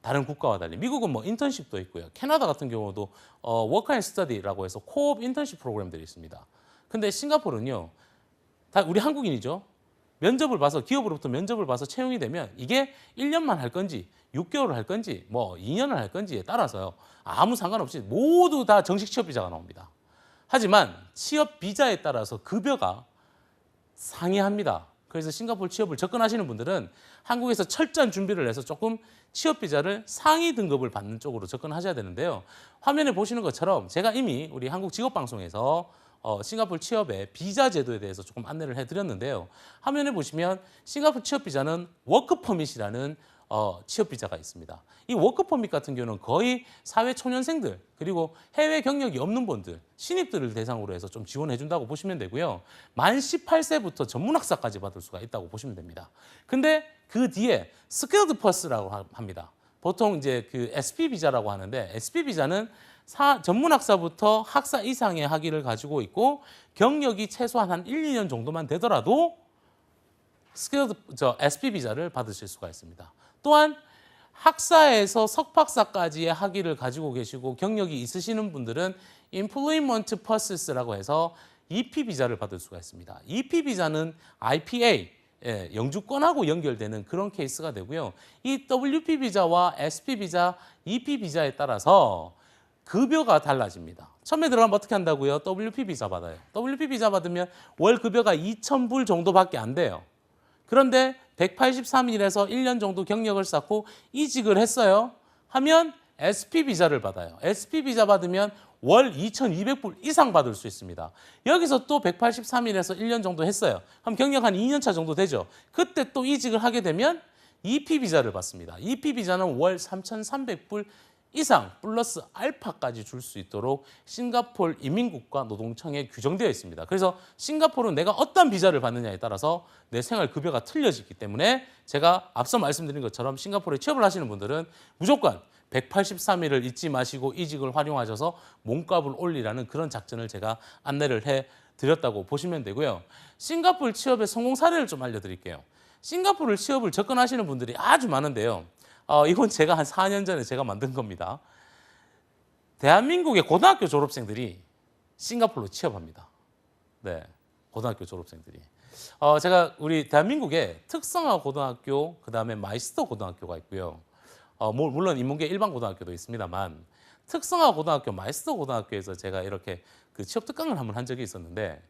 S1: 다른 국가와 달리. 미국은 뭐 인턴십도 있고요. 캐나다 같은 경우도 워크 앤 스터디라고 해서 코업 인턴십 프로그램들이 있습니다. 근데 싱가포르는요 다 우리 한국인이죠. 면접을 봐서 기업으로부터 면접을 봐서 채용이 되면 이게 1년만 할 건지 6개월을 할 건지 뭐 2년을 할 건지에 따라서요. 아무 상관없이 모두 다 정식 취업 비자가 나옵니다. 하지만 취업 비자에 따라서 급여가 상이합니다. 그래서 싱가포르 취업을 접근하시는 분들은 한국에서 철저한 준비를 해서 조금 취업 비자를 상위 등급을 받는 쪽으로 접근하셔야 되는데요. 화면에 보시는 것처럼 제가 이미 우리 한국 직업방송에서 싱가포르 취업의 비자 제도에 대해서 조금 안내를 해드렸는데요. 화면에 보시면 싱가포르 취업 비자는 워크 퍼밋이라는 취업 비자가 있습니다. 이 워크 퍼밋 같은 경우는 거의 사회 초년생들 그리고 해외 경력이 없는 분들, 신입들을 대상으로 해서 좀 지원해 준다고 보시면 되고요. 만 18세부터 전문학사까지 받을 수가 있다고 보시면 됩니다. 근데 그 뒤에 스킬드 퍼스라고 합니다. 보통 이제 그 SP 비자라고 하는데 SP 비자는 전문학사부터 학사 이상의 학위를 가지고 있고 경력이 최소한 한 1, 2년 정도만 되더라도 SP 비자를 받으실 수가 있습니다. 또한 학사에서 석박사까지의 학위를 가지고 계시고 경력이 있으시는 분들은 Employment Pass라고 해서 EP 비자를 받을 수가 있습니다. EP 비자는 IPA, 영주권하고 연결되는 그런 케이스가 되고요. 이 WP 비자와 SP 비자, EP 비자에 따라서 급여가 달라집니다. 처음에 들어가면 어떻게 한다고요? WP 비자 받아요. WP 비자 받으면 월 급여가 2,000불 정도밖에 안 돼요. 그런데 183일에서 1년 정도 경력을 쌓고 이직을 했어요. 하면 SP 비자를 받아요. SP 비자 받으면 월 2,200불 이상 받을 수 있습니다. 여기서 또 183일에서 1년 정도 했어요. 그럼 경력 한 2년 차 정도 되죠. 그때 또 이직을 하게 되면 EP 비자를 받습니다. EP 비자는 월 3,300불 이상 플러스 알파까지 줄 수 있도록 싱가포르 이민국가 노동청에 규정되어 있습니다. 그래서 싱가포르는 내가 어떤 비자를 받느냐에 따라서 내 생활급여가 틀려지기 때문에 제가 앞서 말씀드린 것처럼 싱가포르에 취업을 하시는 분들은 무조건 183일을 잊지 마시고 이직을 활용하셔서 몸값을 올리라는 그런 작전을 제가 안내를 해드렸다고 보시면 되고요. 싱가포르 취업의 성공 사례를 좀 알려드릴게요. 싱가포르 취업을 접근하시는 분들이 아주 많은데요. 이건 제가 한 4년 전에 제가 만든 겁니다. 대한민국의 고등학교 졸업생들이 싱가포르로 취업합니다. 네, 고등학교 졸업생들이. 제가 우리 대한민국에 특성화 고등학교, 그다음에 마이스터 고등학교가 있고요. 물론 인문계 일반 고등학교도 있습니다만 특성화 고등학교, 마이스터 고등학교에서 제가 이렇게 그 취업 특강을 한번 한 적이 있었는데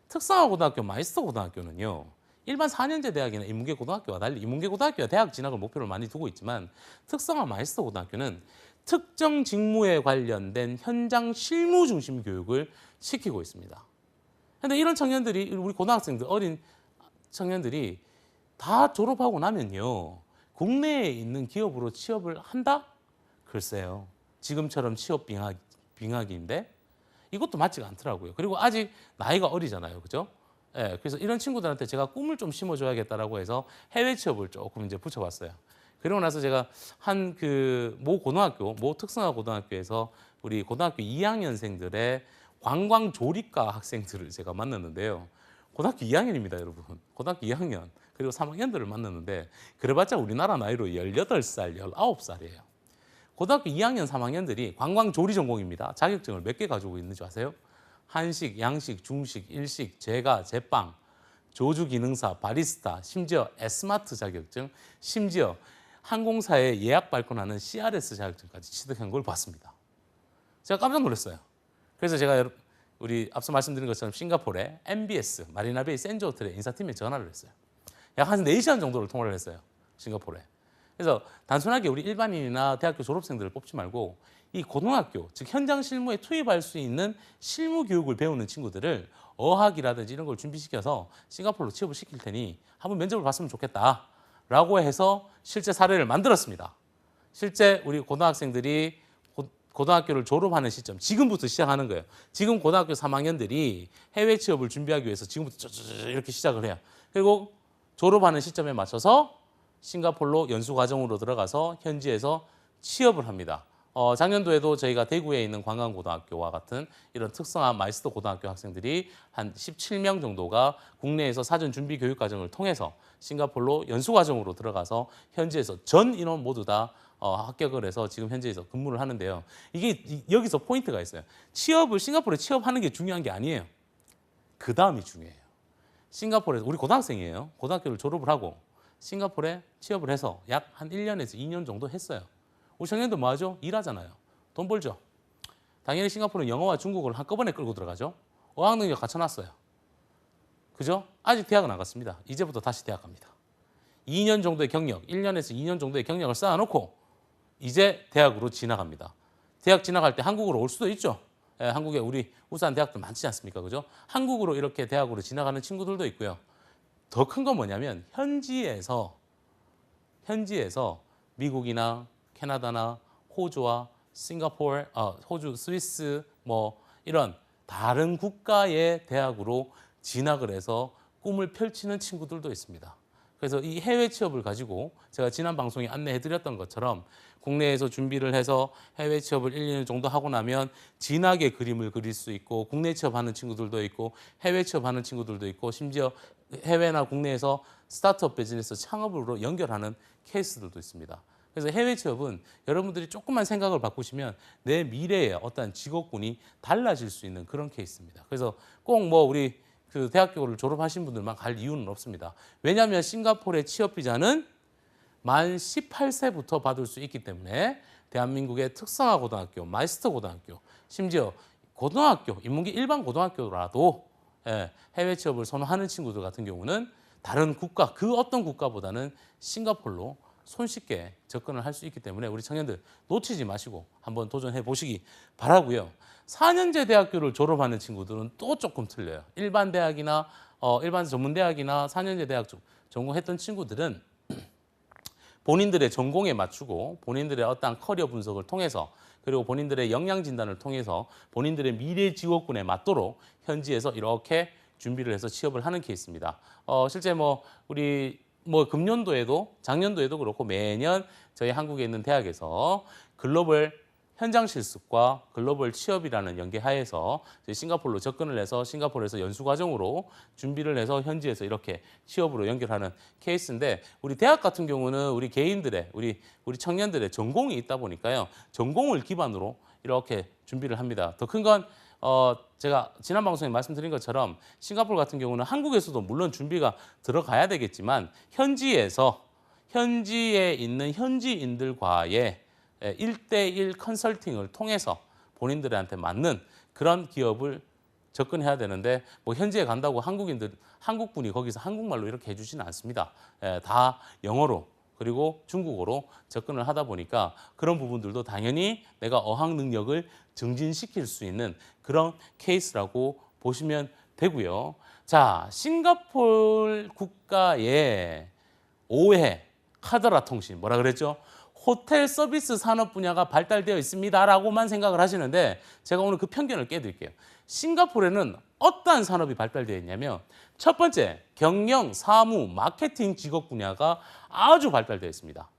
S1: 특성화 고등학교, 마이스터 고등학교는요. 일반 4년제 대학이나 인문계 고등학교와 달리 인문계 고등학교가 대학 진학을 목표로 많이 두고 있지만 특성화 마이스터 고등학교는 특정 직무에 관련된 현장 실무 중심 교육을 시키고 있습니다. 그런데 이런 청년들이 우리 고등학생들 어린 청년들이 다 졸업하고 나면요. 국내에 있는 기업으로 취업을 한다? 글쎄요. 지금처럼 취업 빙하기인데 이것도 맞지가 않더라고요. 그리고 아직 나이가 어리잖아요. 그죠? 예, 그래서 이런 친구들한테 제가 꿈을 좀 심어줘야겠다라고 해서 해외 취업을 조금 이제 붙여봤어요. 그리고 나서 제가 한 그 모 고등학교, 모 특성화 고등학교에서 우리 고등학교 2학년생들의 관광조리과 학생들을 제가 만났는데요. 고등학교 2학년입니다, 여러분. 고등학교 2학년. 그리고 3학년들을 만났는데 그래봤자 우리나라 나이로 18살, 19살이에요. 고등학교 2학년, 3학년들이 관광조리 전공입니다. 자격증을 몇 개 가지고 있는지 아세요? 한식, 양식, 중식, 일식, 제과, 제빵, 조주기능사, 바리스타, 심지어 에스마트 자격증, 심지어 항공사에 예약 발권하는 CRS 자격증까지 취득한 걸 봤습니다. 제가 깜짝 놀랐어요. 그래서 제가 우리 앞서 말씀드린 것처럼 싱가포르의 MBS, 마리나베이 샌즈 호텔에 인사팀에 전화를 했어요. 약 한 4시간 정도를 통화를 했어요. 싱가포르에. 그래서 단순하게 우리 일반인이나 대학교 졸업생들을 뽑지 말고 이 고등학교, 즉 현장 실무에 투입할 수 있는 실무 교육을 배우는 친구들을 어학이라든지 이런 걸 준비시켜서 싱가포르로 취업을 시킬 테니 한번 면접을 봤으면 좋겠다라고 해서 실제 사례를 만들었습니다. 실제 우리 고등학생들이 고등학교를 졸업하는 시점, 지금부터 시작하는 거예요. 지금 고등학교 3학년들이 해외 취업을 준비하기 위해서 지금부터 이렇게 시작을 해요. 그리고 졸업하는 시점에 맞춰서 싱가포르로 연수 과정으로 들어가서 현지에서 취업을 합니다. 작년도에도 저희가 대구에 있는 관광고등학교와 같은 이런 특성화 마이스터 고등학교 학생들이 한 17명 정도가 국내에서 사전 준비 교육 과정을 통해서 싱가포르로 연수 과정으로 들어가서 현지에서 전 인원 모두 다 합격을 해서 지금 현지에서 근무를 하는데요. 이게 여기서 포인트가 있어요. 싱가포르에 취업하는 게 중요한 게 아니에요. 그 다음이 중요해요. 싱가포르에서 우리 고등학생이에요. 고등학교를 졸업을 하고 싱가포르에 취업을 해서 약 한 1년에서 2년 정도 했어요. 우리 청년들 뭐 하죠? 일하잖아요. 돈 벌죠. 당연히 싱가포르는 영어와 중국어를 한꺼번에 끌고 들어가죠. 어학 능력 갖춰놨어요. 그죠? 아직 대학은 안 갔습니다. 이제부터 다시 대학 갑니다. 2년 정도의 경력, 1년에서 2년 정도의 경력을 쌓아놓고 이제 대학으로 진학합니다. 대학 진학할 때 한국으로 올 수도 있죠. 한국에 우리 우수한 대학들 많지 않습니까? 그죠? 한국으로 이렇게 대학으로 진학하는 친구들도 있고요. 더 큰 건 뭐냐면 현지에서 미국이나 캐나다나 호주와 싱가포르, 호주, 스위스 뭐 이런 다른 국가의 대학으로 진학을 해서 꿈을 펼치는 친구들도 있습니다. 그래서 이 해외 취업을 가지고 제가 지난 방송에 안내해드렸던 것처럼 국내에서 준비를 해서 해외 취업을 1, 2년 정도 하고 나면 진학의 그림을 그릴 수 있고 국내 취업하는 친구들도 있고 해외 취업하는 친구들도 있고 심지어 해외나 국내에서 스타트업 비즈니스 창업으로 연결하는 케이스들도 있습니다. 그래서 해외 취업은 여러분들이 조금만 생각을 바꾸시면 내 미래의 어떤 직업군이 달라질 수 있는 그런 케이스입니다. 그래서 꼭 뭐 우리 그 대학교를 졸업하신 분들만 갈 이유는 없습니다. 왜냐하면 싱가포르의 취업 비자는 만 18세부터 받을 수 있기 때문에 대한민국의 특성화 고등학교, 마이스터 고등학교, 심지어 고등학교, 인문계 일반 고등학교라도 해외 취업을 선호하는 친구들 같은 경우는 다른 국가, 그 어떤 국가보다는 싱가포르로 손쉽게 접근을 할 수 있기 때문에 우리 청년들 놓치지 마시고 한번 도전해 보시기 바라고요. 4년제 대학교를 졸업하는 친구들은 또 조금 틀려요. 일반 대학이나 일반 전문대학이나 4년제 대학 전공했던 친구들은 본인들의 전공에 맞추고 본인들의 어떤 커리어 분석을 통해서 그리고 본인들의 역량 진단을 통해서 본인들의 미래 직업군에 맞도록 현지에서 이렇게 준비를 해서 취업을 하는 케이스입니다. 실제 우리 금년도에도 작년도에도 그렇고 매년 저희 한국에 있는 대학에서 글로벌 현장 실습과 글로벌 취업이라는 연계하에서 싱가포르로 접근을 해서 싱가포르에서 연수 과정으로 준비를 해서 현지에서 이렇게 취업으로 연결하는 케이스인데 우리 대학 같은 경우는 우리 개인들의 우리 청년들의 전공이 있다 보니까요. 전공을 기반으로 이렇게 준비를 합니다. 더 큰 건 제가 지난 방송에 말씀드린 것처럼 싱가포르 같은 경우는 한국에서도 물론 준비가 들어가야 되겠지만 현지에 있는 현지인들과의 1대1 컨설팅을 통해서 본인들한테 맞는 그런 기업을 접근해야 되는데 현지에 간다고 한국분이 거기서 한국말로 이렇게 해주지는 않습니다. 다 영어로 그리고 중국어로 접근을 하다 보니까 그런 부분들도 당연히 내가 어학 능력을 증진시킬 수 있는 그런 케이스라고 보시면 되고요. 자, 싱가포르 국가의 5회 카더라 통신 뭐라 그랬죠? 호텔 서비스 산업 분야가 발달되어 있습니다라고만 생각을 하시는데 제가 오늘 그 편견을 깨드릴게요. 싱가포르에는 어떠한 산업이 발달되어 있냐면 첫 번째, 경영, 사무, 마케팅 직업 분야가 아주 발달되어 있습니다.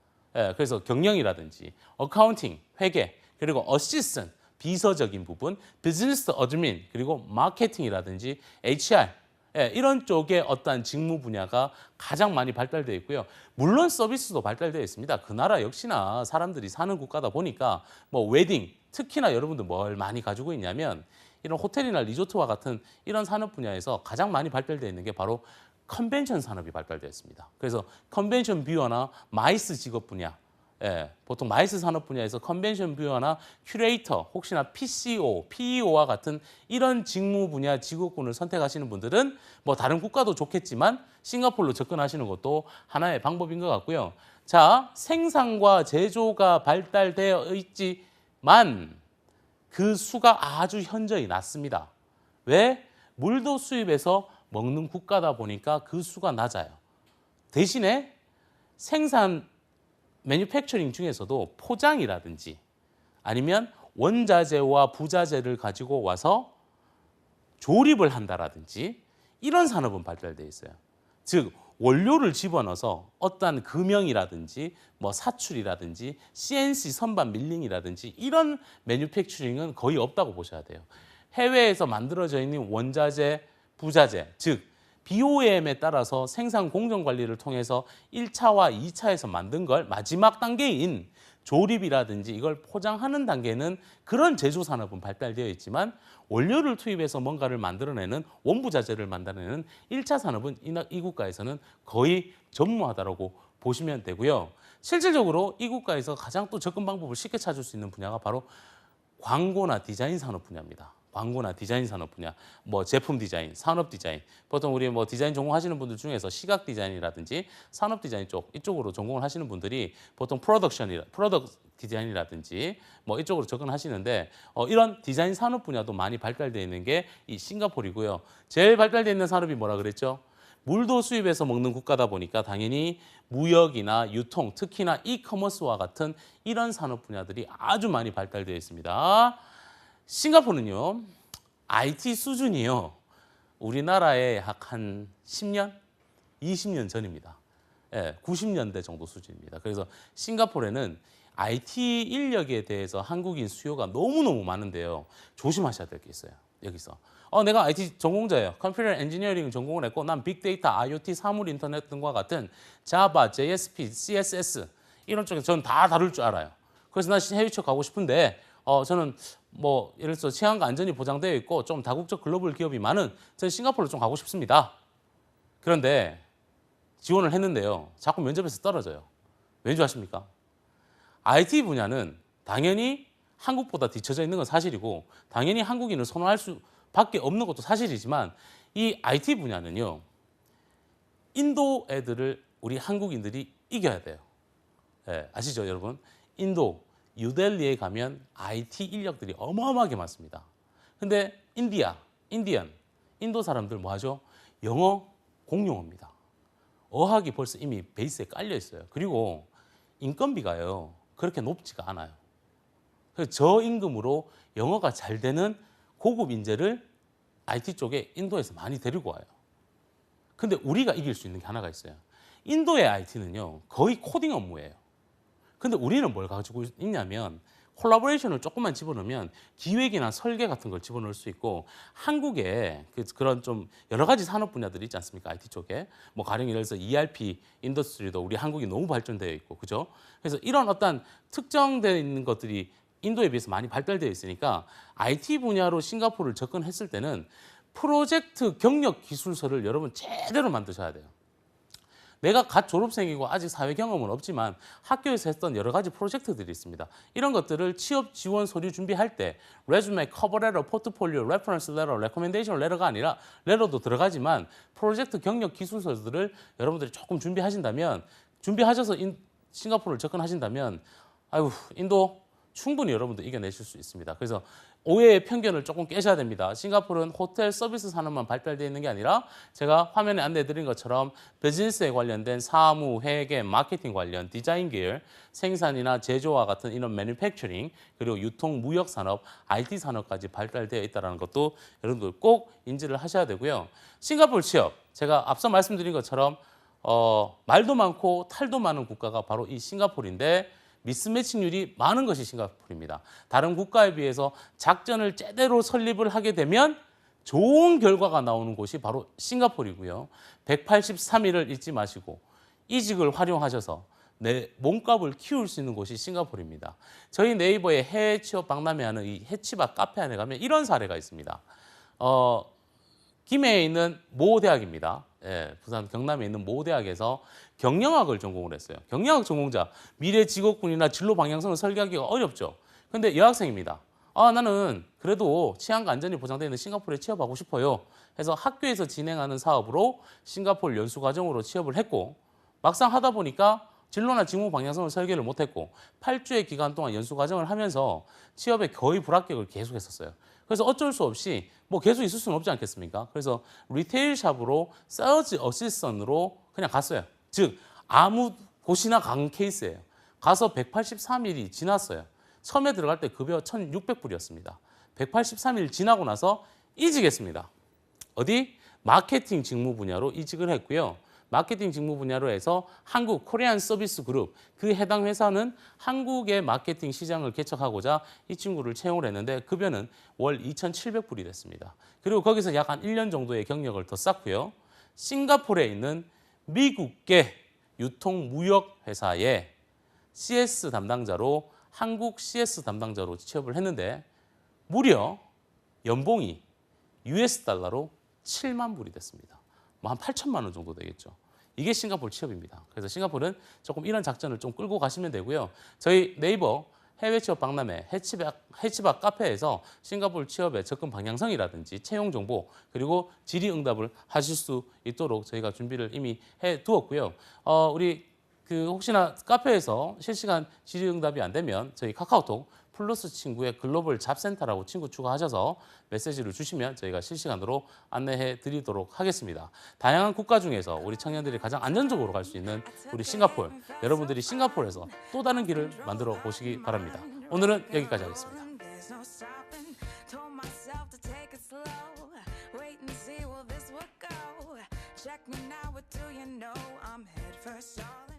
S1: 그래서 경영이라든지 어카운팅, 회계, 그리고 어시스턴트, 비서적인 부분, 비즈니스 어드민, 그리고 마케팅이라든지 HR, 이런 쪽의 어떤 직무 분야가 가장 많이 발달되어 있고요. 물론 서비스도 발달되어 있습니다. 그 나라 역시나 사람들이 사는 국가다 보니까 웨딩, 특히나 여러분들 뭘 많이 가지고 있냐면 이런 호텔이나 리조트와 같은 이런 산업 분야에서 가장 많이 발달되어 있는 게 바로 컨벤션 산업이 발달되어 있습니다. 그래서 컨벤션 뷰어나 마이스 직업 분야, 보통 마이스 산업 분야에서 컨벤션 뷰어나 큐레이터, 혹시나 PCO, PEO와 같은 이런 직무 분야 직업군을 선택하시는 분들은 다른 국가도 좋겠지만 싱가포르로 접근하시는 것도 하나의 방법인 것 같고요. 자, 생산과 제조가 발달되어 있지만 그 수가 아주 현저히 낮습니다. 왜? 물도 수입해서 먹는 국가다 보니까 그 수가 낮아요. 대신에 생산 매뉴팩처링 중에서도 포장이라든지 아니면 원자재와 부자재를 가지고 와서 조립을 한다라든지 이런 산업은 발달되어 있어요. 즉 원료를 집어넣어서 어떠한 금형이라든지 사출이라든지 CNC 선반 밀링이라든지 이런 매뉴팩처링은 거의 없다고 보셔야 돼요. 해외에서 만들어져 있는 원자재, 부자재, 즉 BOM에 따라서 생산 공정 관리를 통해서 1차와 2차에서 만든 걸 마지막 단계인 조립이라든지 이걸 포장하는 단계는 그런 제조 산업은 발달되어 있지만 원료를 투입해서 뭔가를 만들어내는 원부자재를 만들어내는 1차 산업은 이 국가에서는 거의 전무하다라고 보시면 되고요. 실질적으로 이 국가에서 가장 또 접근 방법을 쉽게 찾을 수 있는 분야가 바로 광고나 디자인 산업 분야입니다. 광고나 디자인 산업 분야, 제품 디자인, 산업 디자인. 보통 우리 디자인 전공하시는 분들 중에서 시각 디자인이라든지 산업 디자인 이쪽으로 전공을 하시는 분들이 보통 프로덕 디자인이라든지 이쪽으로 접근하시는데 이런 디자인 산업 분야도 많이 발달되어 있는 게 이 싱가포르이고요. 제일 발달되어 있는 산업이 뭐라 그랬죠? 물도 수입해서 먹는 국가다 보니까 당연히 무역이나 유통, 특히나 이커머스와 같은 이런 산업 분야들이 아주 많이 발달되어 있습니다. 싱가포르는요, IT 수준이요, 우리나라의 약 한 10년, 20년 전입니다. 90년대 정도 수준입니다. 그래서 싱가포르에는 IT 인력에 대해서 한국인 수요가 너무너무 많은데요. 조심하셔야 될 게 있어요. 여기서. 내가 IT 전공자예요. 컴퓨터 엔지니어링 전공을 했고 난 빅데이터, IoT, 사물 인터넷 등과 같은 자바, JSP, CSS 이런 쪽에서 저는 다 다룰 줄 알아요. 그래서 난 해외 취업 가고 싶은데 저는 뭐 예를 들어서 치안과 안전이 보장되어 있고 좀 다국적 글로벌 기업이 많은 저는 싱가포르로 좀 가고 싶습니다. 그런데 지원을 했는데요. 자꾸 면접에서 떨어져요. 왠지 아십니까? IT 분야는 당연히 한국보다 뒤처져 있는 건 사실이고 당연히 한국인을 선호할 수밖에 없는 것도 사실이지만 이 IT 분야는요. 인도 애들을 우리 한국인들이 이겨야 돼요. 네, 아시죠, 여러분? 인도, 뉴델리에 가면 IT 인력들이 어마어마하게 많습니다. 근데 인도 사람들 뭐 하죠? 영어 공용어입니다. 어학이 벌써 이미 베이스에 깔려 있어요. 그리고 인건비가요, 그렇게 높지가 않아요. 그래서 저임금으로 영어가 잘 되는 고급 인재를 IT 쪽에 인도에서 많이 데리고 와요. 근데 우리가 이길 수 있는 게 하나가 있어요. 인도의 IT는요, 거의 코딩 업무예요. 근데 우리는 뭘 가지고 있냐면 콜라보레이션을 조금만 집어넣으면 기획이나 설계 같은 걸 집어넣을 수 있고 한국에 그런 좀 여러 가지 산업 분야들이 있지 않습니까? IT 쪽에. 뭐 가령 예를 들어서 ERP 인더스트리도 우리 한국이 너무 발전되어 있고 그죠? 그래서 이런 어떤 특정되어 있는 것들이 인도에 비해서 많이 발달되어 있으니까 IT 분야로 싱가포르를 접근했을 때는 프로젝트 경력 기술서를 여러분 제대로 만드셔야 돼요. 내가 갓 졸업생이고 아직 사회 경험은 없지만 학교에서 했던 여러 가지 프로젝트들이 있습니다. 이런 것들을 취업 지원 서류 준비할 때 레주메, 커버레터, 포트폴리오, 레퍼런스 레터, 레코멘데이션 레터가 아니라 레터도 들어가지만 프로젝트 경력 기술서들을 여러분들이 조금 준비하셔서 싱가포르를 접근하신다면 아유, 인도 충분히 여러분들 이겨내실 수 있습니다. 그래서 오해의 편견을 조금 깨셔야 됩니다. 싱가포르는 호텔 서비스 산업만 발달되어 있는 게 아니라 제가 화면에 안내해 드린 것처럼 비즈니스에 관련된 사무, 회계, 마케팅 관련, 디자인 계열, 생산이나 제조와 같은 이런 매니팩처링, 그리고 유통, 무역 산업, IT 산업까지 발달되어 있다는 것도 여러분들 꼭 인지를 하셔야 되고요. 싱가포르 취업, 제가 앞서 말씀드린 것처럼 말도 많고 탈도 많은 국가가 바로 이 싱가포르인데 미스매칭률이 많은 것이 싱가포르입니다. 다른 국가에 비해서 작전을 제대로 설립을 하게 되면 좋은 결과가 나오는 곳이 바로 싱가포르이고요. 183일을 잊지 마시고 이직을 활용하셔서 내 몸값을 키울 수 있는 곳이 싱가포르입니다. 저희 네이버에 해외 취업 박람회 하는 이 해치박 카페 안에 가면 이런 사례가 있습니다. 김해에 있는 모 대학입니다. 예, 부산 경남에 있는 모 대학에서 경영학을 전공을 했어요. 경영학 전공자, 미래 직업군이나 진로 방향성을 설계하기가 어렵죠. 근데 여학생입니다. 나는 그래도 치안과 안전이 보장되어 있는 싱가포르에 취업하고 싶어요. 해서 학교에서 진행하는 사업으로 싱가포르 연수과정으로 취업을 했고 막상 하다 보니까 진로나 직무 방향성을 설계를 못했고 8주의 기간 동안 연수과정을 하면서 취업에 거의 불합격을 계속했었어요. 그래서 어쩔 수 없이 뭐 계속 있을 수는 없지 않겠습니까? 그래서 리테일 샵으로 세일즈 어시스턴트로 그냥 갔어요. 즉 아무 곳이나 간 케이스예요. 가서 183일이 지났어요. 처음에 들어갈 때 급여 1,600불이었습니다. 183일 지나고 나서 이직했습니다. 어디? 마케팅 직무 분야로 이직을 했고요. 마케팅 직무 분야로 해서 한국 코리안 서비스 그룹, 그 해당 회사는 한국의 마케팅 시장을 개척하고자 이 친구를 채용을 했는데 급여는 월 2,700불이 됐습니다. 그리고 거기서 약 한 1년 정도의 경력을 더 쌓고요. 싱가포르에 있는 미국계 유통무역 회사의 CS 담당자로 한국 CS 담당자로 취업을 했는데 무려 연봉이 US 달러로 7만 불이 됐습니다. 뭐 한 8천만 원 정도 되겠죠. 이게 싱가포르 취업입니다. 그래서 싱가포르는 조금 이런 작전을 좀 끌고 가시면 되고요. 저희 네이버 해외 취업 박람회 해치박 카페에서 싱가포르 취업의 접근 방향성이라든지 채용 정보 그리고 질의응답을 하실 수 있도록 저희가 준비를 이미 해 두었고요. 우리 혹시나 카페에서 실시간 질의응답이 안 되면 저희 카카오톡 플러스 친구의 글로벌 잡센터라고 친구 추가하셔서 메시지를 주시면 저희가 실시간으로 안내해 드리도록 하겠습니다. 다양한 국가 중에서 우리 청년들이 가장 안전적으로 갈 수 있는 우리 싱가포르, 여러분들이 싱가포르에서 또 다른 길을 만들어 보시기 바랍니다. 오늘은 여기까지 하겠습니다. Check me now, what do you know? I'm head first, all in.